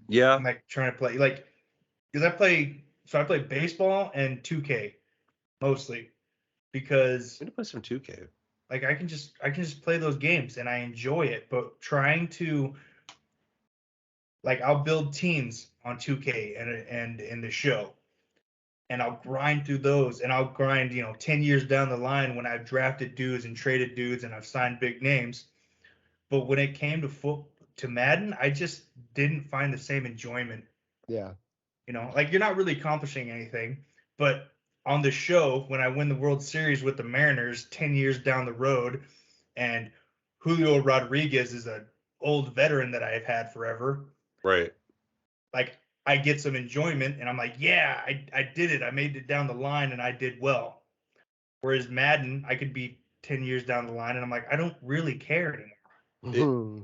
Yeah. I'm like trying to play because I play baseball and 2K mostly. Because I'm gonna play some 2K. Like I can just play those games and I enjoy it, but trying to Like I'll build teams on 2K and in the show, and I'll grind through those, and I'll grind 10 years down the line when I've drafted dudes and traded dudes and I've signed big names. But when it came to Madden, I just didn't find the same enjoyment. Yeah. Like you're not really accomplishing anything, but on the show, when I win the World Series with the Mariners 10 years down the road, and Julio Rodriguez is an old veteran that I've had forever. Right. Like I get some enjoyment and I'm like, yeah, I did it. I made it down the line and I did well. Whereas Madden, I could be 10 years down the line and I'm like, I don't really care anymore.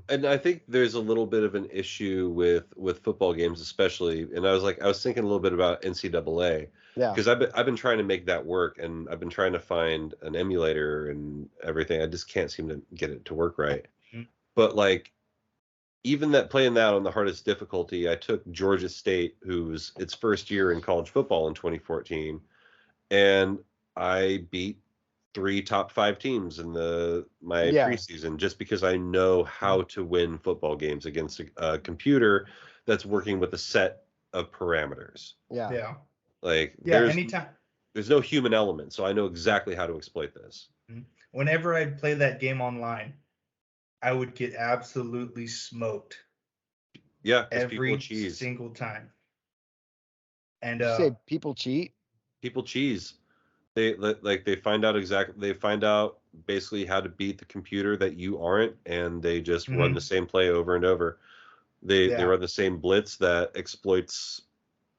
And I think there's a little bit of an issue with football games, especially. And I was thinking a little bit about NCAA, because I've been trying to make that work, and I've been trying to find an emulator and everything. I just can't seem to get it to work right. Mm-hmm. But like, even playing that on the hardest difficulty, I took Georgia State, who's its first year in college football in 2014, and I beat 3 top 5 teams in my preseason, just because I know how to win football games against a computer that's working with a set of parameters. Yeah. Like anytime there's no human element, so I know exactly how to exploit this. Whenever I'd play that game online, I would get absolutely smoked. Yeah, every single time. And you say people cheat? People cheese. They find out basically how to beat the computer that you aren't, and they just run the same play over and over. They run the same blitz that exploits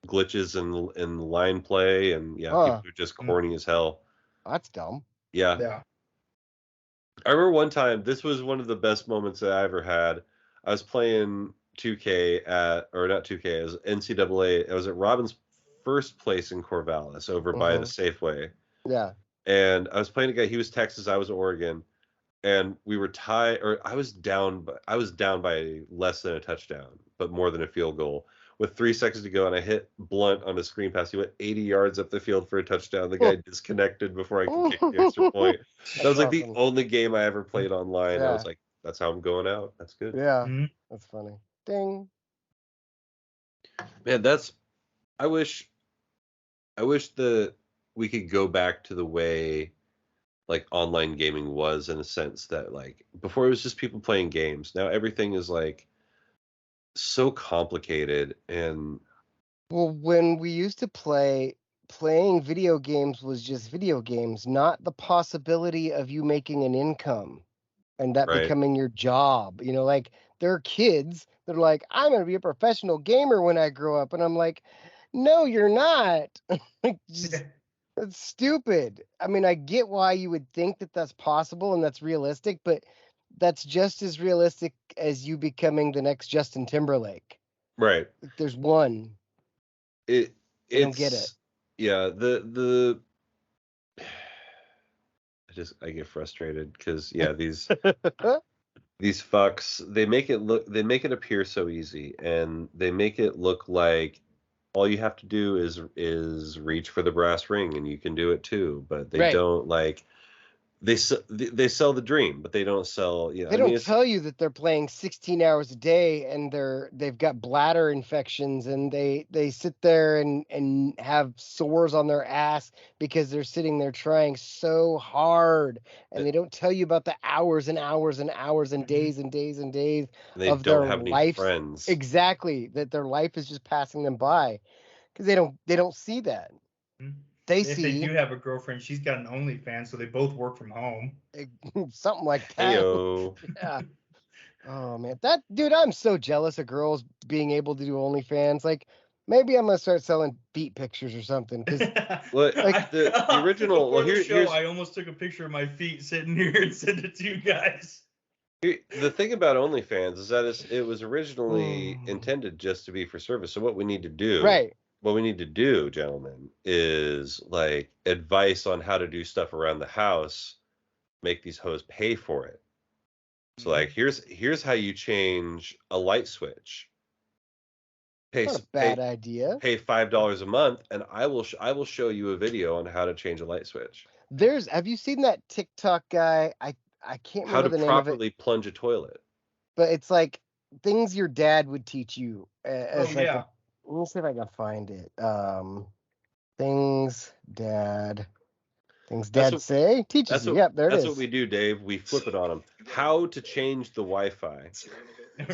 glitches in line play, and people are just corny as hell. That's dumb. Yeah. I remember one time, this was one of the best moments that I ever had. I was playing 2K not 2K, it was NCAA. I was at Robin's first place in Corvallis over by the Safeway. Yeah. And I was playing a guy, he was Texas, I was Oregon, and we were tied, or I was down by less than a touchdown, but more than a field goal, with 3 seconds to go, and I hit Blunt on a screen pass. He went 80 yards up the field for a touchdown. The guy disconnected before I could kick the extra point. That was like the only game I ever played online. I was like, that's how I'm going out. That's good. Yeah. That's funny. Ding. Man, I wish that we could go back to the way like online gaming was, in a sense that like before it was just people playing games. Now everything is like so complicated. And when we used to playing video games was just video games, not the possibility of you making an income and that becoming your job. Like there are kids that are like, I'm going to be a professional gamer when I grow up. And I'm like, no, you're not. It's stupid. I mean, I get why you would think that that's possible and that's realistic, but that's just as realistic as you becoming the next Justin Timberlake. Right. There's one. I don't get it. Yeah. I get frustrated because these these fucks, they make it appear so easy, and they make it look like all you have to do is reach for the brass ring and you can do it too. But they don't like. They sell the dream, but they don't sell. They don't tell you that they're playing 16 hours a day and they've got bladder infections, and they sit there and have sores on their ass because they're sitting there trying so hard, and they don't tell you about the hours and hours and hours and days and days and days of their life. Friends. Exactly, that their life is just passing them by because they don't see that. If they do have a girlfriend, she's got an OnlyFans, so they both work from home. Something like that. Heyo. Yeah. Oh man, dude, I'm so jealous of girls being able to do OnlyFans. Like, maybe I'm gonna start selling feet pictures or something. Because the original. Well, here's I almost took a picture of my feet sitting here and sent it to you guys. The thing about OnlyFans is that it was originally intended just to be for service. So what we need to do, What we need to do, gentlemen, is like advice on how to do stuff around the house. Make these hoes pay for it. So like, here's how you change a light switch. Not a bad idea. Pay $5 a month, and I will show you a video on how to change a light switch. Have you seen that TikTok guy? I can't remember the name of it. How to properly plunge a toilet. But it's like things your dad would teach you as let me see if I can find it. Things dad say teaches you. Yep, there it is. That's what we do, Dave. We flip it on them. How to change the Wi-Fi.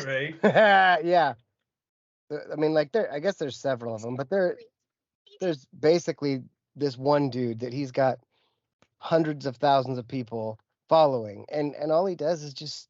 Right. Yeah. I mean, like I guess there's several of them, but there's basically this one dude that he's got hundreds of thousands of people following, and all he does is just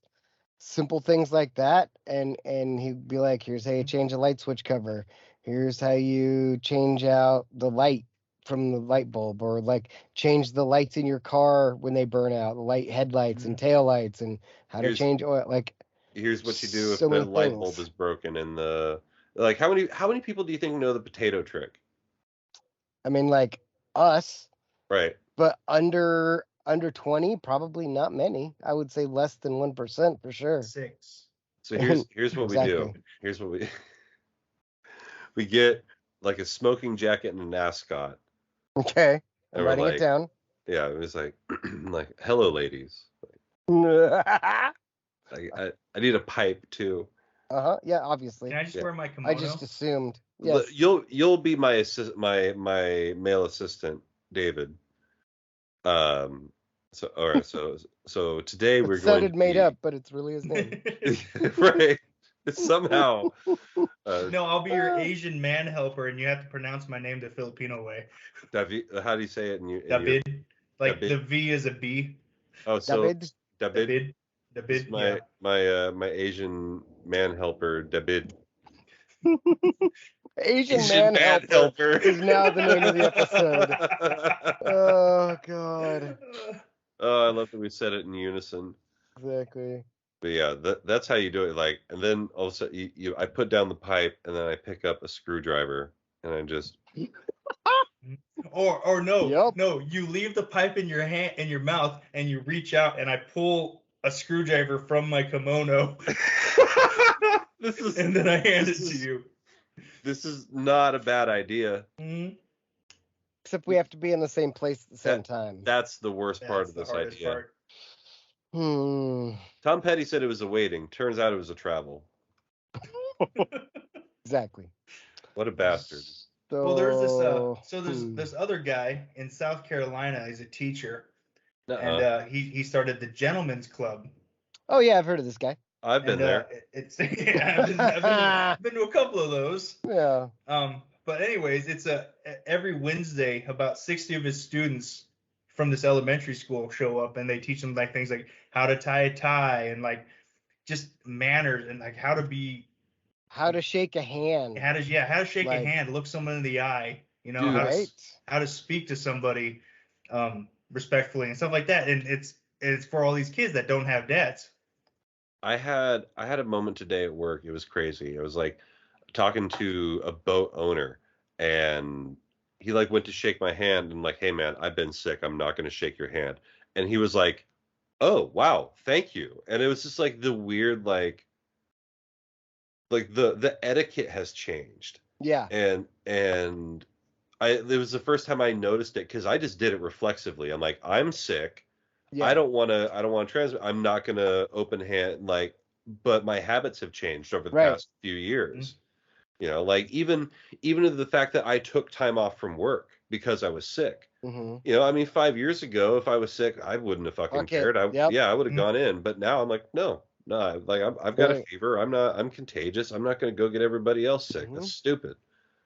simple things like that, and he'd be like, here's how you change a light switch cover, here's how you change out the light from the light bulb, or like change the lights in your car when they burn out, the light headlights and tail lights, and how to change oil. Like, here's what you do if the light bulb is broken in the, like, how many people do you think know the potato trick? I mean, like us, right? But under 20, probably not many. I would say less than 1% for sure. 6. So here's what we do. Here's what we get, like a smoking jacket and an ascot. Okay, I'm writing it down. Yeah, it was like like, hello, ladies. I need a pipe too. Yeah, obviously. Can I just wear my kimono? I just assumed. Yes. You'll be my my male assistant, David. So all right, so today we're going to made up, but it's really his name. Right. Somehow. No, I'll be your Asian man helper, and you have to pronounce my name the Filipino way. David, how do you say it? David. Like David. The V is a B. Oh, so David. My Asian man helper, David. Asian man helper is now the name of the episode. Oh God. Oh, I love that we said it in unison. Exactly. But yeah, that's how you do it. Like, and then also I put down the pipe, and then I pick up a screwdriver, and I just. Or no, you leave the pipe in your hand, in your mouth, and you reach out, and I pull a screwdriver from my kimono. And then I hand it to you. This is not a bad idea. Mm-hmm. Except we have to be in the same place at the same time. That's the worst part of this idea. Part. Tom Petty said it was a waiting. Turns out it was a travel. Exactly. What a bastard. Well, there's this other guy in South Carolina. He's a teacher, and he started the Gentlemen's Club. Oh yeah, I've heard of this guy. I've been there. I've been to a couple of those. Yeah. But anyways, it's every Wednesday about 60 of his students from this elementary school show up, and they teach them like things like how to tie a tie and like just manners and like how to shake a hand. How to shake a hand, look someone in the eye, you know, how to speak to somebody respectfully and stuff like that. And it's for all these kids that don't have dads. I had a moment today at work. It was crazy. I was like talking to a boat owner, and he like went to shake my hand, and like, hey man, I've been sick. I'm not going to shake your hand. And he was like, oh wow, thank you. And it was just like the weird like the etiquette has changed. Yeah. And it was the first time I noticed it, because I just did it reflexively. I'm like, I'm sick. Yeah. I don't want to transmit. I'm not going to open hand, like, but my habits have changed over the past few years. Mm-hmm. You know, like even the fact that I took time off from work because I was sick. Mm-hmm. You know, I mean, 5 years ago, if I was sick, I wouldn't have fucking cared. I would have gone in. But now I'm like, no, like I've got a fever. I'm contagious. I'm not going to go get everybody else sick. Mm-hmm. That's stupid.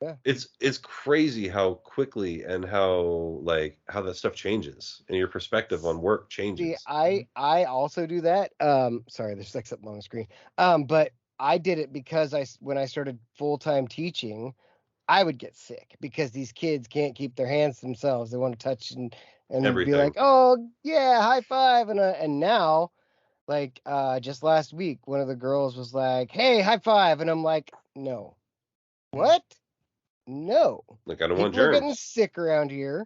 Yeah. It's crazy how quickly and how that stuff changes, and your perspective on work changes. See, I also do that. Sorry, there's like something on the screen. But I did it because when I started full-time teaching, I would get sick because these kids can't keep their hands to themselves. They want to touch and be like, oh yeah, high five, and now, like just last week, one of the girls was like, hey, high five, and I'm like, no, what? No. Like, I don't want germs. We're getting sick around here.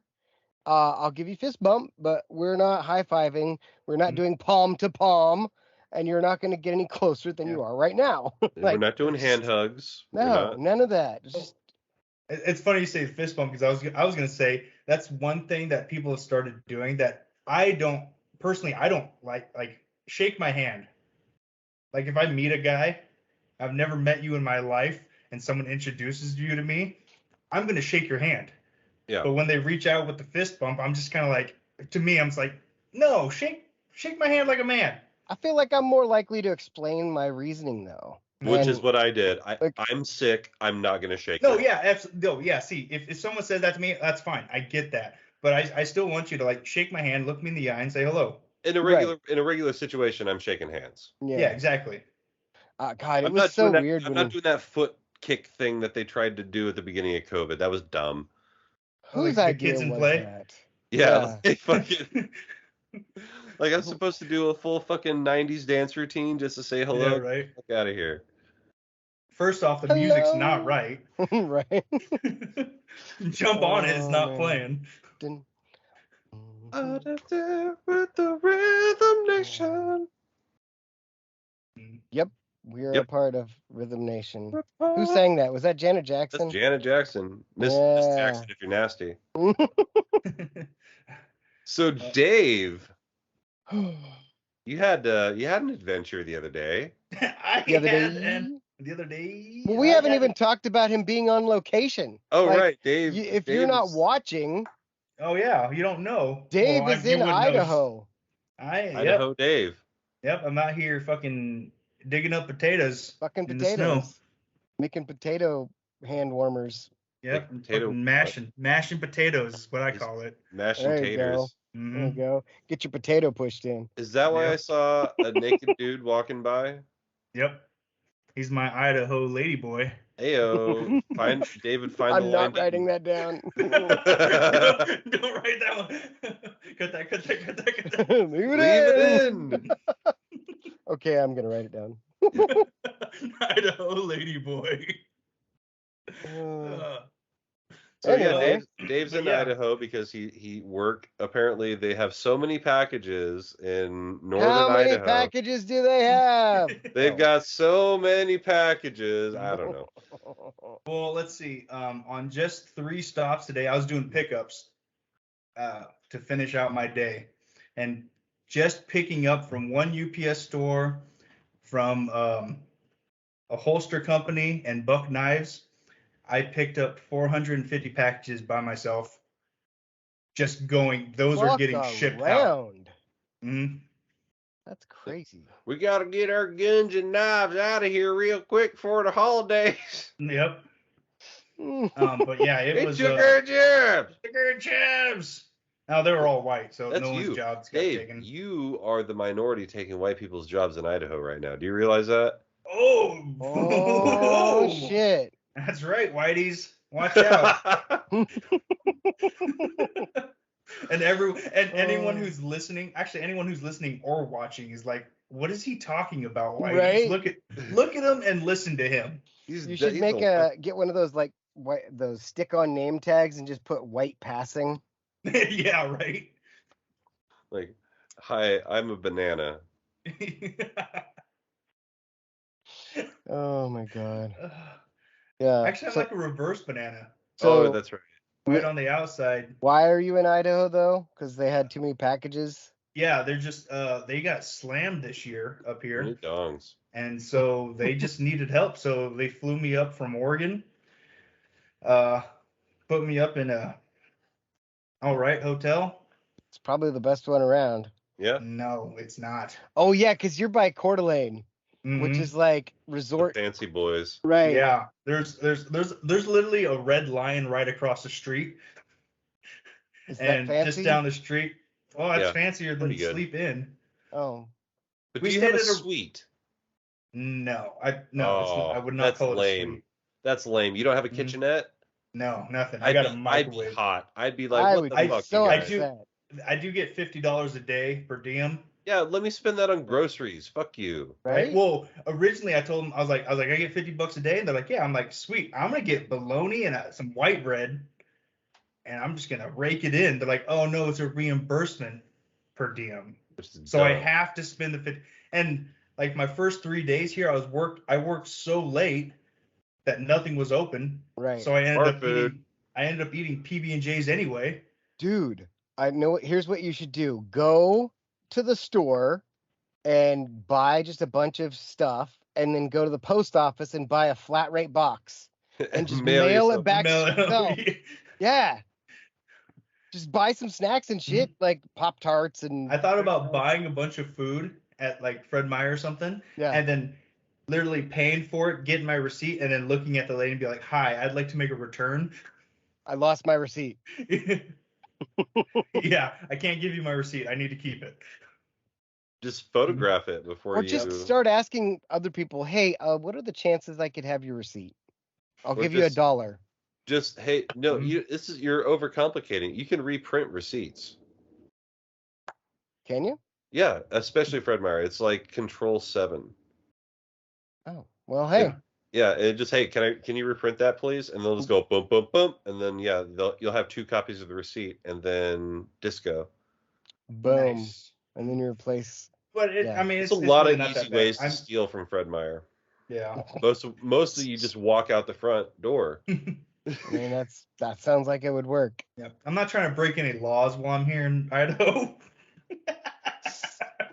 I'll give you fist bump, but we're not high-fiving. We're not doing palm to palm, and you're not going to get any closer than you are right now. We're not doing hand hugs. No, none of that. It's funny you say fist bump, because I was going to say that's one thing that people have started doing that I don't like shake my hand. Like if I meet a guy, I've never met you in my life, and someone introduces you to me, I'm going to shake your hand. Yeah. But when they reach out with the fist bump, I'm just kind of like, to me, I'm just like, no, shake my hand like a man. I feel like I'm more likely to explain my reasoning though. Which is what I did. I'm sick. I'm not going to shake No, hands. yeah, absolutely. No, yeah, see, if someone says that to me, that's fine. I get that. But I still want you to like shake my hand, look me in the eye, and say hello. In a regular situation, I'm shaking hands. Yeah, exactly. God, it was so weird. I'm not doing that foot kick thing that they tried to do at the beginning of COVID. That was dumb. Whose idea was that? Yeah. Fucking, like I'm supposed to do a full fucking 90s dance routine just to say hello. Yeah, right. Fuck out of here. First off, the music's not right. Right. Jump on it, it's not playing. Out of there with the Rhythm Nation. Yep, we're a part of Rhythm Nation. Who sang that? Was that Janet Jackson? That's Janet Jackson. Miss Jackson, if you're nasty. So Dave, you had an adventure the other day. The other day. Well, we haven't even talked about him being on location. Oh, like, right, Dave. If you're not watching. Oh yeah, you don't know. Dave is in Idaho. Idaho, yep. Dave. Yep, I'm out here fucking digging up potatoes. Fucking in potatoes. The snow. Making potato hand warmers. Yep, mashing potatoes is what I call it. Mashing taters. Mm-hmm. There you go. Get your potato pushed in. Is that why I saw a naked dude walking by? Yep. He's my Idaho lady boy. Ayo. David, find I'm the not writing that down. Don't write that one. Cut that. Leave it in. Okay, I'm going to write it down. Idaho lady boy. So anyway, Dave's in Idaho because he work. Apparently, they have so many packages in northern Idaho. How many packages do they have? They've got so many packages. I don't know. Well, let's see. On just 3 stops today, I was doing pickups to finish out my day, and just picking up from one UPS store, from a holster company, and Buck Knives. I picked up 450 packages by myself. Just going, those are getting shipped out. Mm-hmm. That's crazy. We got to get our guns and knives out of here real quick for the holidays. Yep. But yeah, it was. Took our jobs. Took our jobs. Now they were all white, so that's no one's jobs got Dave, taken. You are the minority taking white people's jobs in Idaho right now. Do you realize that? Oh shit. That's right, whiteys. Watch out. And anyone who's listening, actually anyone who's listening or watching is like, what is he talking about, whiteys? Right? Look at him and listen to him. You should get one of those like those stick-on name tags and just put white passing. Yeah, right. Like, hi, I'm a banana. Oh my god. Yeah. Actually, I like a reverse banana. So, that's right. Right on the outside. Why are you in Idaho though? Because they had too many packages. Yeah, they're just they got slammed this year up here. New dongs. And so they just needed help. So they flew me up from Oregon. Put me up in a alright hotel. It's probably the best one around. Yeah. No, it's not. Oh yeah, because you're by Coeur d'Alene. Mm-hmm. Which is like resort the fancy boys. Right. Yeah. There's literally a Red Lion right across the street. Is that fancy? Just down the street. Oh, it's fancier than Sleep Inn. Oh. But we stayed at a suite. No. I would not call it lame. A suite. That's lame. You don't have a kitchenette? No, nothing. I got a microwave. I'd be hot. I'd be like, what the fuck, so you guys? I do get $50 a day per diem. Yeah, let me spend that on groceries. Fuck you. Right? Well, originally I told them I was like I get $50 a day, and they're like, yeah. I'm like, sweet. I'm gonna get bologna and some white bread, and I'm just gonna rake it in. They're like, oh no, it's a reimbursement per diem, so I have to spend the 50. And like my first 3 days here, I worked so late that nothing was open. Right. So I ended up eating PB&Js anyway. Dude, I know. Here's what you should do: go to the store and buy just a bunch of stuff and then go to the post office and buy a flat rate box and just mail it back to yourself. Yeah. Just buy some snacks and shit, like Pop-Tarts and... I thought about buying a bunch of food at like Fred Meyer or something, and then literally paying for it, getting my receipt, and then looking at the lady and be like, "Hi, I'd like to make a return. I lost my receipt." Yeah, I can't give you my receipt. I need to keep it. Just photograph it before or you... just start asking other people, "Hey, what are the chances I could have your receipt? I'll give you $1." Just, hey, no, you're overcomplicating. You can reprint receipts. Can you? Yeah, especially Fred Meyer. It's like Control-7. Oh, well, hey. Yeah, and just, hey, can you reprint that, please? And they'll just go boom, boom, boom, and then you'll have 2 copies of the receipt, and then disco. Boom, nice. And then you replace. But I mean, it's a lot of easy ways to steal from Fred Meyer. Yeah. Mostly you just walk out the front door. I mean, that sounds like it would work. Yeah. I'm not trying to break any laws while I'm here in Idaho.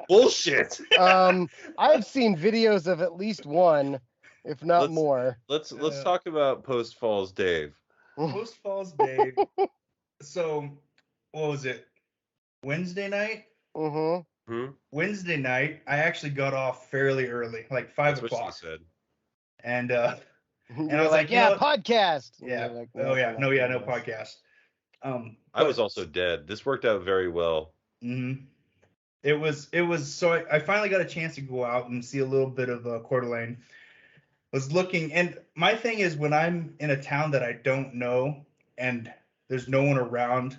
Bullshit. I've seen videos of at least one, if not more. Let's talk about Post Falls Dave. Post Falls Dave. So, what was it? Wednesday night? Mm-hmm. Wednesday night, I actually got off fairly early, like 5 o'clock. What she said. And I was like, yeah, podcast. Yeah. Like, no podcast. I was also dead. This worked out very well. Mm-hmm. It was so I finally got a chance to go out and see a little bit of Coeur d'Alene. Was looking, and my thing is when I'm in a town that I don't know and there's no one around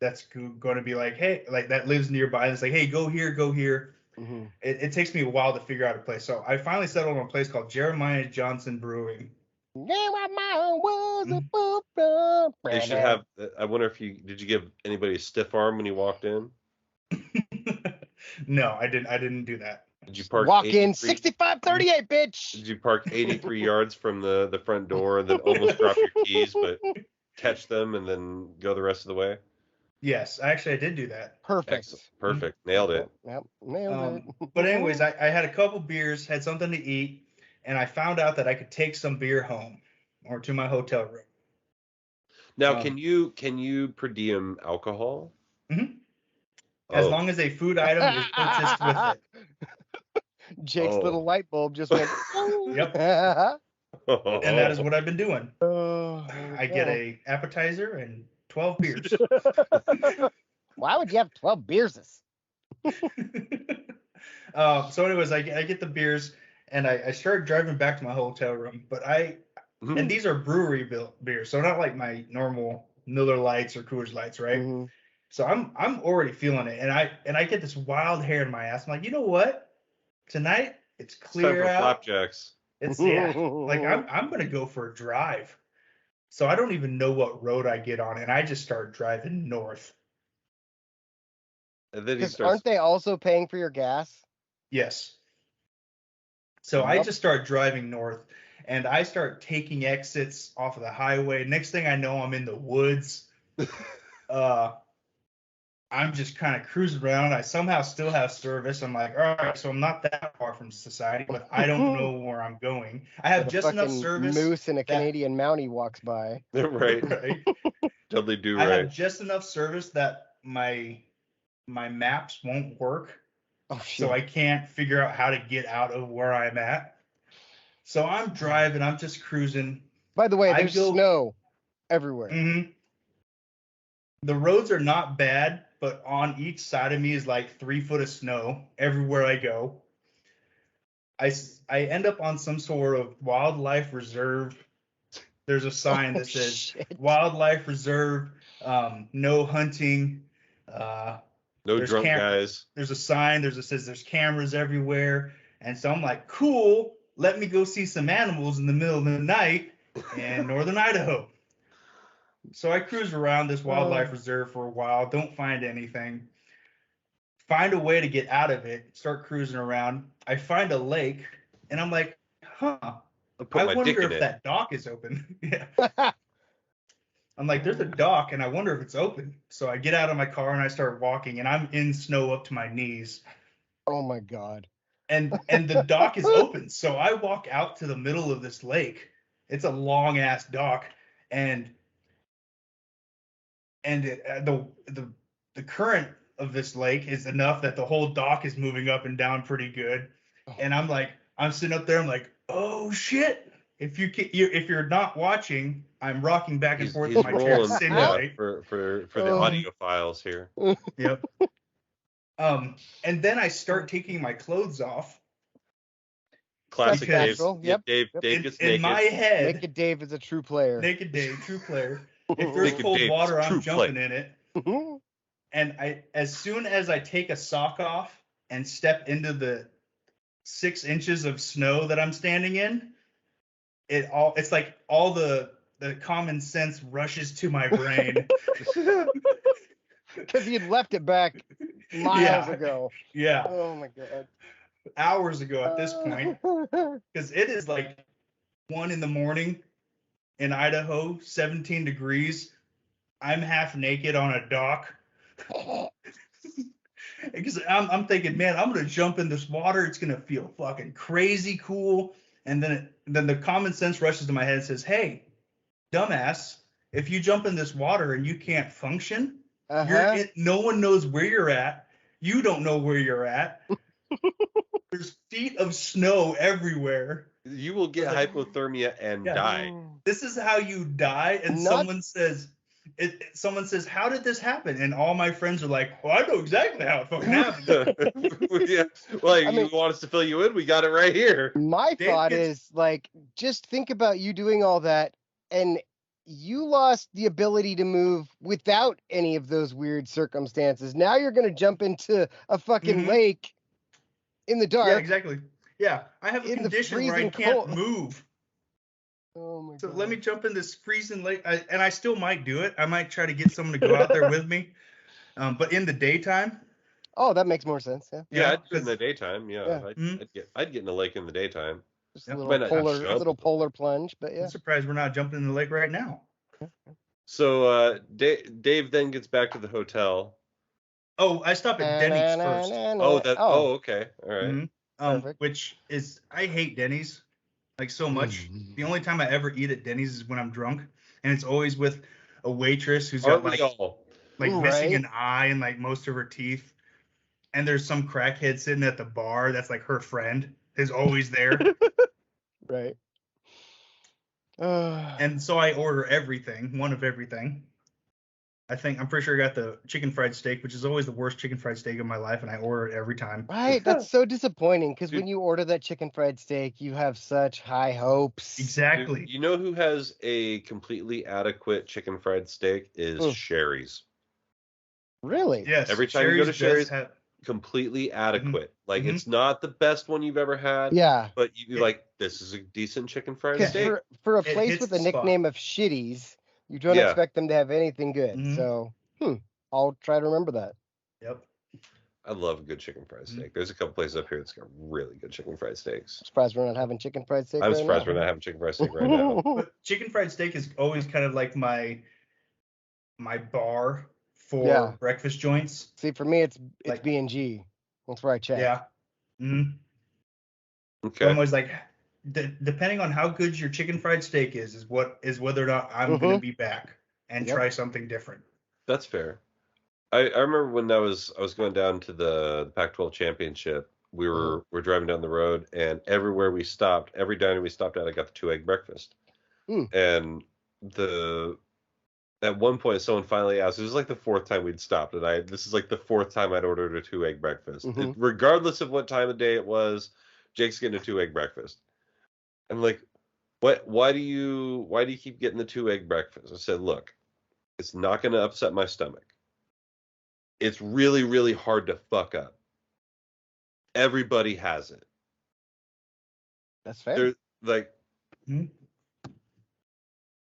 that's going to be like, hey, like that lives nearby, and it's like, hey, go here, go here. Mm-hmm. It takes me a while to figure out a place. So I finally settled on a place called Jeremiah Johnson Brewing. They should have. I wonder if did you give anybody a stiff arm when you walked in? No, I didn't do that. Did you park? Walk in 6538, bitch. Did you park 83 yards from the front door and then almost drop your keys, but catch them and then go the rest of the way? Yes, I did do that. Perfect. Excellent. Perfect. Nailed it. Yep, nailed it. But anyways, I had a couple beers, had something to eat, and I found out that I could take some beer home or to my hotel room. Now, can you per diem alcohol? Mm-hmm. As long as a food item is purchased with it. Jake's little light bulb just went. Yep. And that is what I've been doing. I get a appetizer and 12 beers. Why would you have 12 beers? So anyways, I get the beers and I started driving back to my hotel room, but and these are brewery built beers, so not like my normal Miller Lights or Coors Lights, right? Mm-hmm. So I'm already feeling it, and I get this wild hair in my ass. I'm like, you know what? Tonight it's clear out. Flapjacks. It's like I'm gonna go for a drive. So I don't even know what road I get on, and I just start driving north. And then aren't they also paying for your gas? Yes. So I just start driving north, and I start taking exits off of the highway. Next thing I know, I'm in the woods. I'm just kind of cruising around. I somehow still have service. I'm like, all right, so I'm not that far from society, but I don't know where I'm going. I have just enough service. Moose and a Canadian Mountie walks by. Right. Totally do right. I have just enough service that my maps won't work. Oh, shit. So I can't figure out how to get out of where I'm at. So I'm driving. I'm just cruising. By the way, there's snow everywhere. Mm-hmm. The roads are not bad, but on each side of me is like 3 foot of snow everywhere I go. I end up on some sort of wildlife reserve. There's a sign that says wildlife reserve, no hunting. No drunk guys. There's a sign. That says there's cameras everywhere. And so I'm like, cool, let me go see some animals in the middle of the night in northern Idaho. So I cruise around this wildlife reserve for a while, don't find anything. Find a way to get out of it, start cruising around. I find a lake, and I'm like, I wonder if that dock is open. Yeah. I'm like, there's a dock, and I wonder if it's open. So I get out of my car, and I start walking, and I'm in snow up to my knees. Oh, my God. and the dock is open. So I walk out to the middle of this lake. It's a long ass dock, and the current of this lake is enough that the whole dock is moving up and down pretty good. And I'm sitting up there. I'm like, oh shit! If you're not watching, I'm rocking back and forth in my chair to simulate. For the audio files here. Yep. And then I start taking my clothes off. Classic Dave. Yep. Dave gets naked. In my head, Naked Dave is a true player. Naked Dave, true player. If there's cold water, I'm jumping in it. And as soon as I take a sock off and step into the 6 inches of snow that I'm standing in, it's like all the common sense rushes to my brain. Because you'd left it back miles ago. Yeah. Oh my god. Hours ago at this point. Because it is like 1 a.m. in Idaho, 17 degrees. I'm half naked on a dock. Because I'm thinking, man, I'm gonna jump in this water. It's gonna feel fucking crazy cool. And then the common sense rushes to my head and says, hey, dumbass, if you jump in this water and you can't function, no one knows where you're at. You don't know where you're at. There's feet of snow everywhere. You will get hypothermia and die. This is how you die. And someone says, how did this happen? And all my friends are like, well, I know exactly how it fucking happened. Yeah. Well, you want us to fill you in? We got it right here. My thought is, like, just think about you doing all that, and you lost the ability to move without any of those weird circumstances. Now you're going to jump into a fucking lake in the dark. Yeah, exactly. Yeah, I have a condition where I can't move. Oh my God. So let me jump in this freezing lake, and I still might do it. I might try to get someone to go out there with me, but in the daytime. Oh, that makes more sense. Yeah, I'd do it in the daytime. Yeah, I'd get in the lake in the daytime. Just a little polar plunge, but yeah. I'm surprised we're not jumping in the lake right now. So Dave then gets back to the hotel. Oh, I stopped at Denny's first. Okay, all right. Which is, I hate Denny's like so much. The only time I ever eat at Denny's is when I'm drunk, and it's always with a waitress who's got missing an eye and like most of her teeth, and there's some crackhead sitting at the bar that's like her friend is always there. Right. And so I order one of everything. I'm pretty sure I got the chicken fried steak, which is always the worst chicken fried steak of my life, and I order it every time. Right, that's so disappointing, because when you order that chicken fried steak, you have such high hopes. Exactly. You know who has a completely adequate chicken fried steak is Sherry's. Really? Yes. Every time you go to Sherry's, completely adequate. Like, it's not the best one you've ever had. Yeah. But this is a decent chicken fried steak. For a place with a nickname of Shitties, you don't expect them to have anything good. So, I'll try to remember that. Yep. I love a good chicken fried steak. There's a couple places up here that's got really good chicken fried steaks. I'm surprised we're not having chicken fried steak. I'm surprised we're not having chicken fried steak right now. But chicken fried steak is always kind of like my bar for breakfast joints. See, for me, it's like B&G. That's where I check. Yeah. Mm-hmm. Okay. So I'm always like, depending on how good your chicken fried steak is whether or not I'm going to be back and try something different. That's fair. I remember when I was going down to the Pac-12 championship. We're driving down the road, and everywhere we stopped, every diner we stopped at, I got the 2-egg breakfast. And at one point, someone finally asked. It was like the 4th time we'd stopped, and this is like the 4th time I'd ordered a 2-egg breakfast. Regardless of what time of day it was, Jake's getting a 2-egg breakfast. I'm like, what? Why do you keep getting the 2-egg breakfast? I said, look, it's not going to upset my stomach. It's really, really hard to fuck up. Everybody has it. That's fair.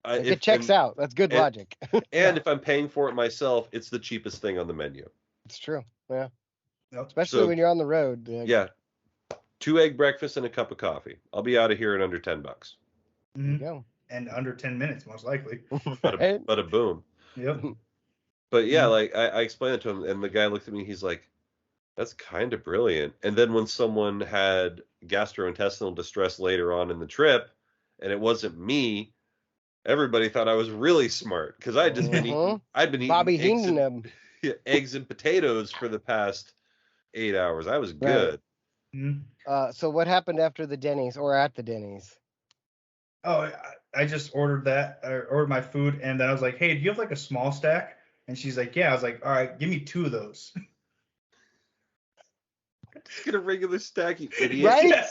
It checks out. That's good logic. And if I'm paying for it myself, it's the cheapest thing on the menu. It's true. Yeah. Especially when you're on the road. Yeah. 2-egg breakfast and a cup of coffee. I'll be out of here in under $10. There you go. And under 10 minutes, most likely. But a boom. Yep. But yeah, like I explained it to him, and the guy looked at me. He's like, That's kind of brilliant. And then when someone had gastrointestinal distress later on in the trip, and it wasn't me, everybody thought I was really smart because I'd been eating Bobby Heenan. eggs and potatoes for the past 8 hours. I was good. Mm-hmm. So what happened after the Denny's or at the Denny's? Oh, I just ordered that. I ordered my food, and then I was like, "Hey, do you have like a small stack?" And she's like, "Yeah." I was like, "All right, give me 2 of those." Just get a regular stack, you idiot. Right? Yeah.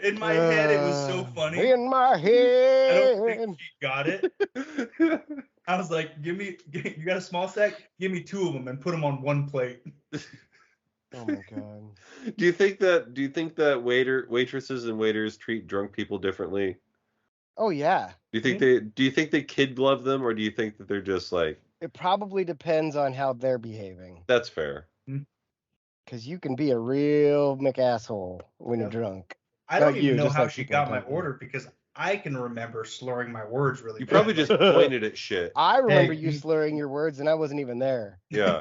In my head, it was so funny. In my head. I don't think she got it. I was like, you got a small stack? Give me 2 of them and put them on one plate. Oh my god. Do you think that waitresses and waiters treat drunk people differently? Oh yeah. Do you think they kid glove them, or do you think that they're just like? It probably depends on how they're behaving. That's fair. Because you can be a real McAsshole when you're drunk. I don't even know how she got my order because I can remember slurring my words really You bad. probably just pointed at shit. I remember you slurring your words and I wasn't even there. Yeah.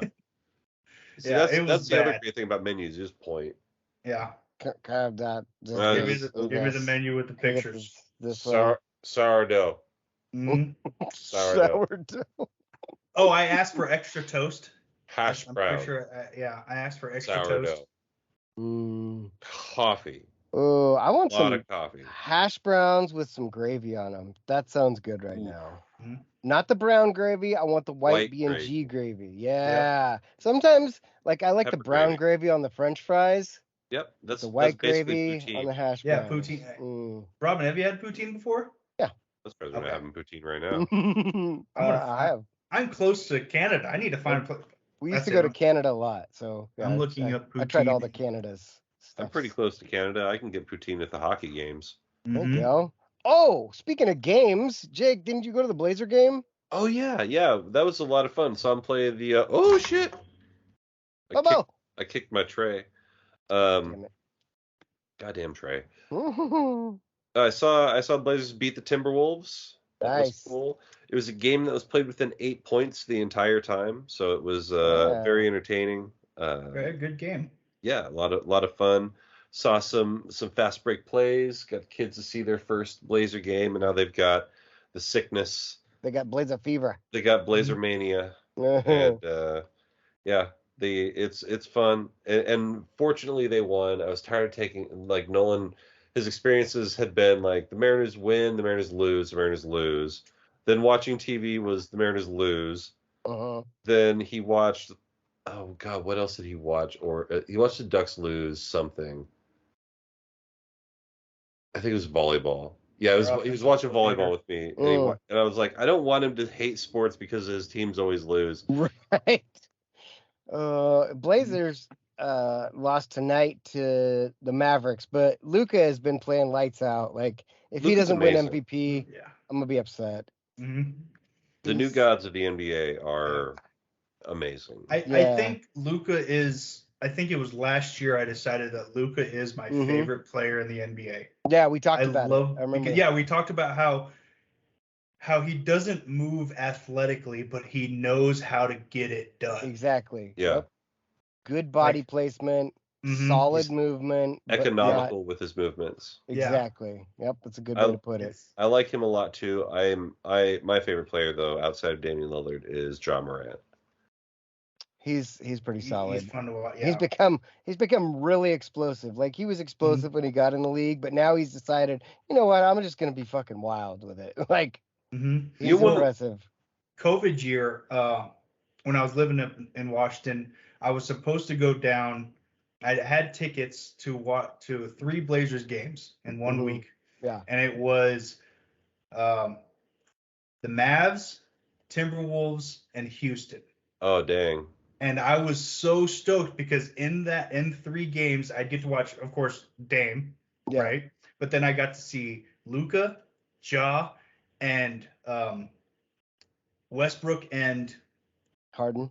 See, Yeah, that's the other great thing about menus. You just point. Yeah. Give me the menu with the pictures. Sourdough. Mm-hmm. Sourdough. Oh, I asked for extra toast. Hash brown. Sure, I asked for extra sourdough. Toast. Coffee. Oh, I want some of coffee. Hash browns with some gravy on them. That sounds good right now. Mm-hmm. Not the brown gravy. I want the white B&G gravy. Yeah. Yep. Sometimes, like, I like the brown gravy on the French fries. Yep. That's the white that's gravy poutine. on the hash browns. Yeah, poutine. Robin, have you had poutine before? Yeah. That's better than having poutine right now. I have. I'm close to Canada. I need to find a place. We used to go to Canada a lot, so yeah, I'm looking up poutine. I tried all the Canadas. I'm pretty close to Canada. I can get poutine at the hockey games. There you go. Oh, speaking of games, Jake, didn't you go to the Blazer game? Oh yeah, that was a lot of fun. Saw him play the. Oh shit! I kicked my tray. Goddamn tray. I saw Blazers beat the Timberwolves. That was cool. It was a game that was played within 8 points the entire time, so it was very entertaining. Very good game. Yeah, a lot of fun. Saw some fast break plays. Got kids to see their first Blazer game, and now they've got the sickness. They got Blazer fever. They got Blazer mania, and it's fun. And fortunately, they won. I was tired of taking like Nolan. His experiences had been like the Mariners win, the Mariners lose, the Mariners lose. Then watching TV was the Mariners lose. Then he watched, oh God, what else did he watch? Or he watched the Ducks lose something. I think it was volleyball. Yeah, he was watching volleyball with me, and I was like, I don't want him to hate sports because his teams always lose. Right. Blazers lost tonight to the Mavericks, but Luka has been playing lights out. Like, if he doesn't win MVP, I'm gonna be upset. The new gods of the NBA are amazing. I think Luka is. I think it was last year I decided that Luka is my favorite player in the NBA. Yeah, we talked about it. I remember. Yeah, we talked about how he doesn't move athletically, but he knows how to get it done. Exactly. Yeah. Yep. Good body placement, solid movement, economical with his movements. Exactly. Yep, that's a good way to put it. I like him a lot too. My favorite player though, outside of Damian Lillard, is Ja Morant. He's pretty solid. He's fun to watch. Yeah. He's become really explosive. Like, he was explosive when he got in the league, but now he's decided, you know what, I'm just gonna be fucking wild with it. Like, he's impressive. COVID year, when I was living in Washington, I was supposed to go down. I had tickets to 3 Blazers games in 1 week. Yeah. And it was the Mavs, Timberwolves, and Houston. Oh dang. And I was so stoked because in 3 games I get to watch, of course, Dame, right? But then I got to see Luka, Ja, and Westbrook and Harden.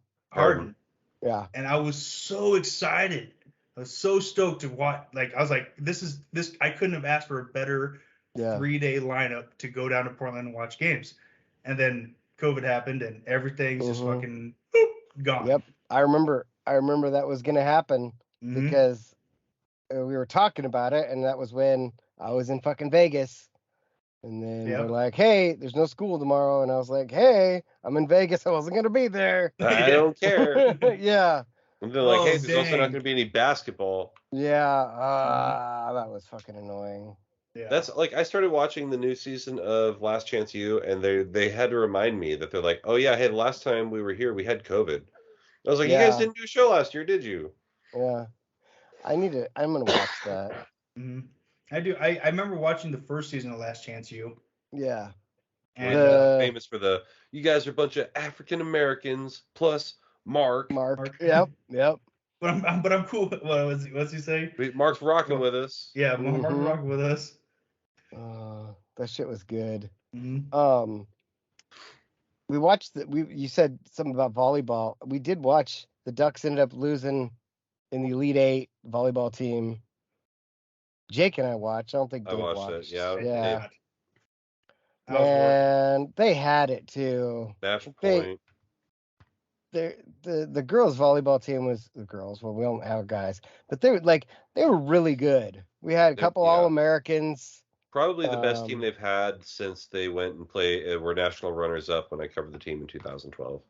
Yeah. And I was so excited. I was so stoked to watch. Like, I was like, this. I couldn't have asked for a better 3-day lineup to go down to Portland and watch games. And then COVID happened and everything's just fucking gone. Yep. I remember that was gonna happen. because we were talking about it, and that was when I was in fucking Vegas. And then they're like, hey, there's no school tomorrow. And I was like, hey, I'm in Vegas. I wasn't going to be there. I don't care. Yeah. And they're like, hey, there's also not going to be any basketball. Yeah. That was fucking annoying. Yeah. That's like, I started watching the new season of Last Chance U, and they had to remind me that they're like, oh, yeah, hey, the last time we were here, we had COVID. I was like, you guys didn't do a show last year, did you? Yeah. I'm going to watch that. I do. I remember watching the first season of Last Chance U. Yeah. And famous for you guys are a bunch of African Americans plus Mark. Yep. But I'm cool. What's he say? Mark's rocking with us. Yeah, Mark's rocking with us. That shit was good. Mm-hmm. We watched you said something about volleyball. We did watch the Ducks ended up losing in the Elite Eight volleyball team. Jake and I watched. I don't think Dave watched. Yeah. And they had it too. That's the point. The girls volleyball team was the girls. Well, we don't have guys, but they were really good. We had a couple All-Americans. Probably the best team they've had since they went and were national runners up when I covered the team in 2012.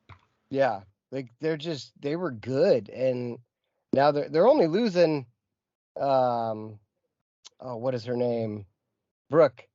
Yeah, they were good, and now they're only losing. What is her name? Brooke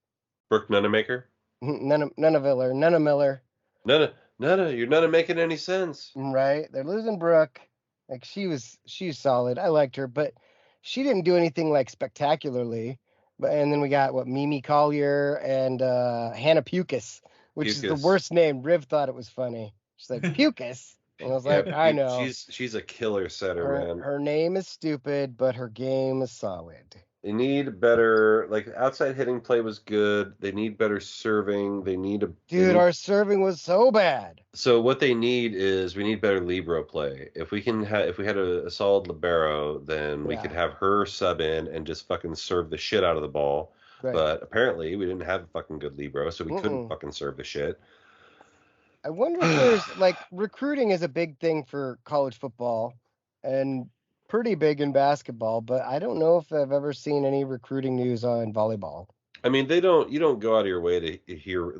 Nunamaker? Nunamiller. Nunna, you're not making any sense. Right. They're losing Brooke. Like she's solid. I liked her, but she didn't do anything like spectacularly. And then we got Mimi Collier and Hannah Pucas, which is the worst name. Riv thought it was funny. She's like, Pucas. And I was like, I know. She's a killer setter, man. Her name is stupid, but her game is solid. They need better, outside hitting play was good. They need better serving. Our serving was so bad. So what they need is we need better libero play. If we had a solid libero, then we could have her sub in and just fucking serve the shit out of the ball. Right. But apparently we didn't have a fucking good libero, so we couldn't fucking serve the shit. I wonder if there's recruiting is a big thing for college football and pretty big in basketball, but I don't know if I've ever seen any recruiting news on volleyball. I mean, you don't go out of your way to hear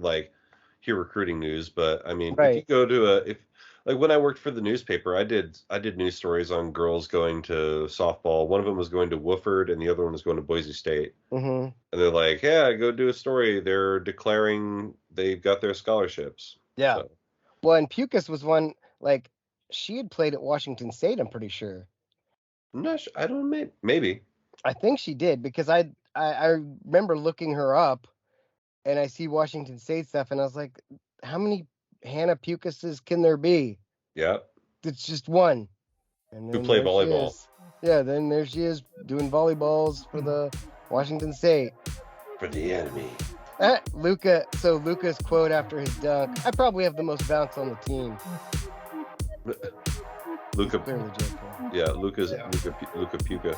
recruiting news, but I mean, if you go to when I worked for the newspaper, I did news stories on girls going to softball. One of them was going to Wofford and the other one was going to Boise State. Mm-hmm. And they're like, yeah, go do a story. They're declaring they've got their scholarships. Yeah. So. Well, and Pucas was one, she had played at Washington State, I'm pretty sure. I'm not sure. I don't know. Maybe. I think she did because I remember looking her up, and I see Washington State stuff, and I was like, how many Hannah Pucases can there be? Yeah. It's just one. And who play volleyball? Yeah. Then there she is doing volleyballs for the Washington State. For the enemy. Luka. So Luka's quote after his dunk: "I probably have the most bounce on the team." Luka. Yeah, Luka Puka.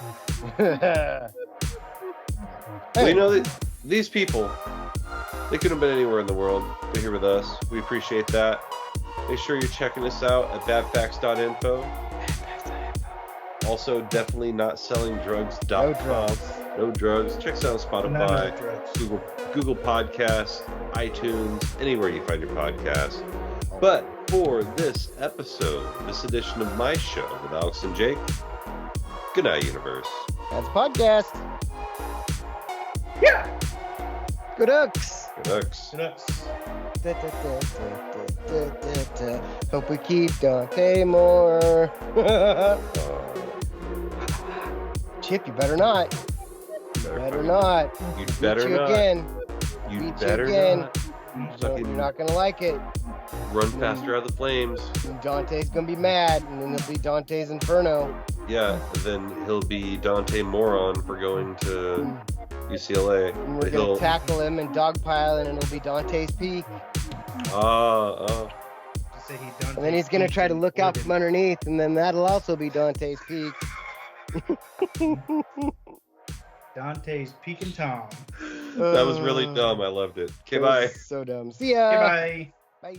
Hey. Well, these people, they could have been anywhere in the world. They're here with us. We appreciate that. Make sure you're checking us out at badfacts.info. Also, definitely not selling drugs. No drugs. Check us out on Spotify, Google Podcasts, iTunes, anywhere you find your podcast. But for this edition of my show with Alex and Jake, good night, universe. That's podcast. Yeah. Good Ducks. Hope we keep Dante Moore. Chip, you better not. You better not. Again. You better not. You're not gonna like it. Run faster out of the flames. And Dante's gonna be mad, and then it'll be Dante's Inferno. Yeah, and then he'll be Dante Moron for going to UCLA. And we're gonna tackle him and dogpile, and it'll be Dante's Peak. And then he's gonna try to look out from underneath, and then that'll also be Dante's Peak. Dante's Peak and Tom. That was really dumb. I loved it. Okay, bye. So dumb. See ya. Okay, bye. Bye.